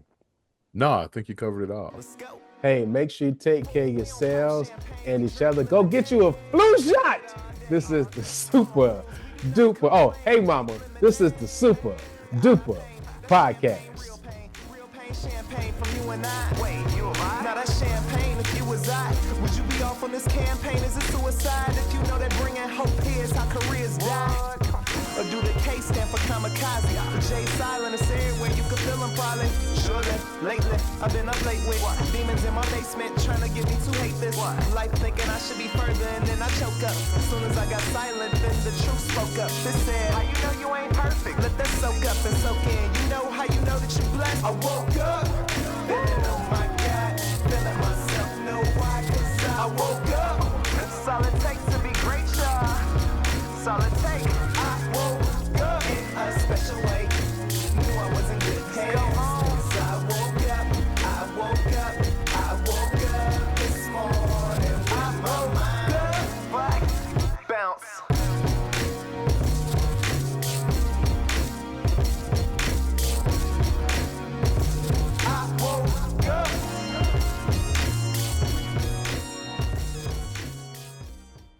No, I think you covered it all. Let's go. Hey, make sure you take care of yourselves and each other. Go get you a flu shot. This is the Supa Dupa. Oh, hey, mama. This is the Supa Dupa Podcast. Champagne from you and I. Wait, you alive? Now that's champagne if you was I. Would you be off on this campaign? Is it suicide? If you know that bringing hope here is how careers die. Or do the K stand for kamikaze? The J silent is everywhere, you can feel them probably. Surely, lately, I've been up late with demons in my basement trying to get me to hate this. Life thinking I should be further and then I choke up. As soon as I got silent, then the truth spoke up. This said, how you know you ain't perfect? Let that soak up and soak in. You know how you know that you blessed? I woke up, feeling on my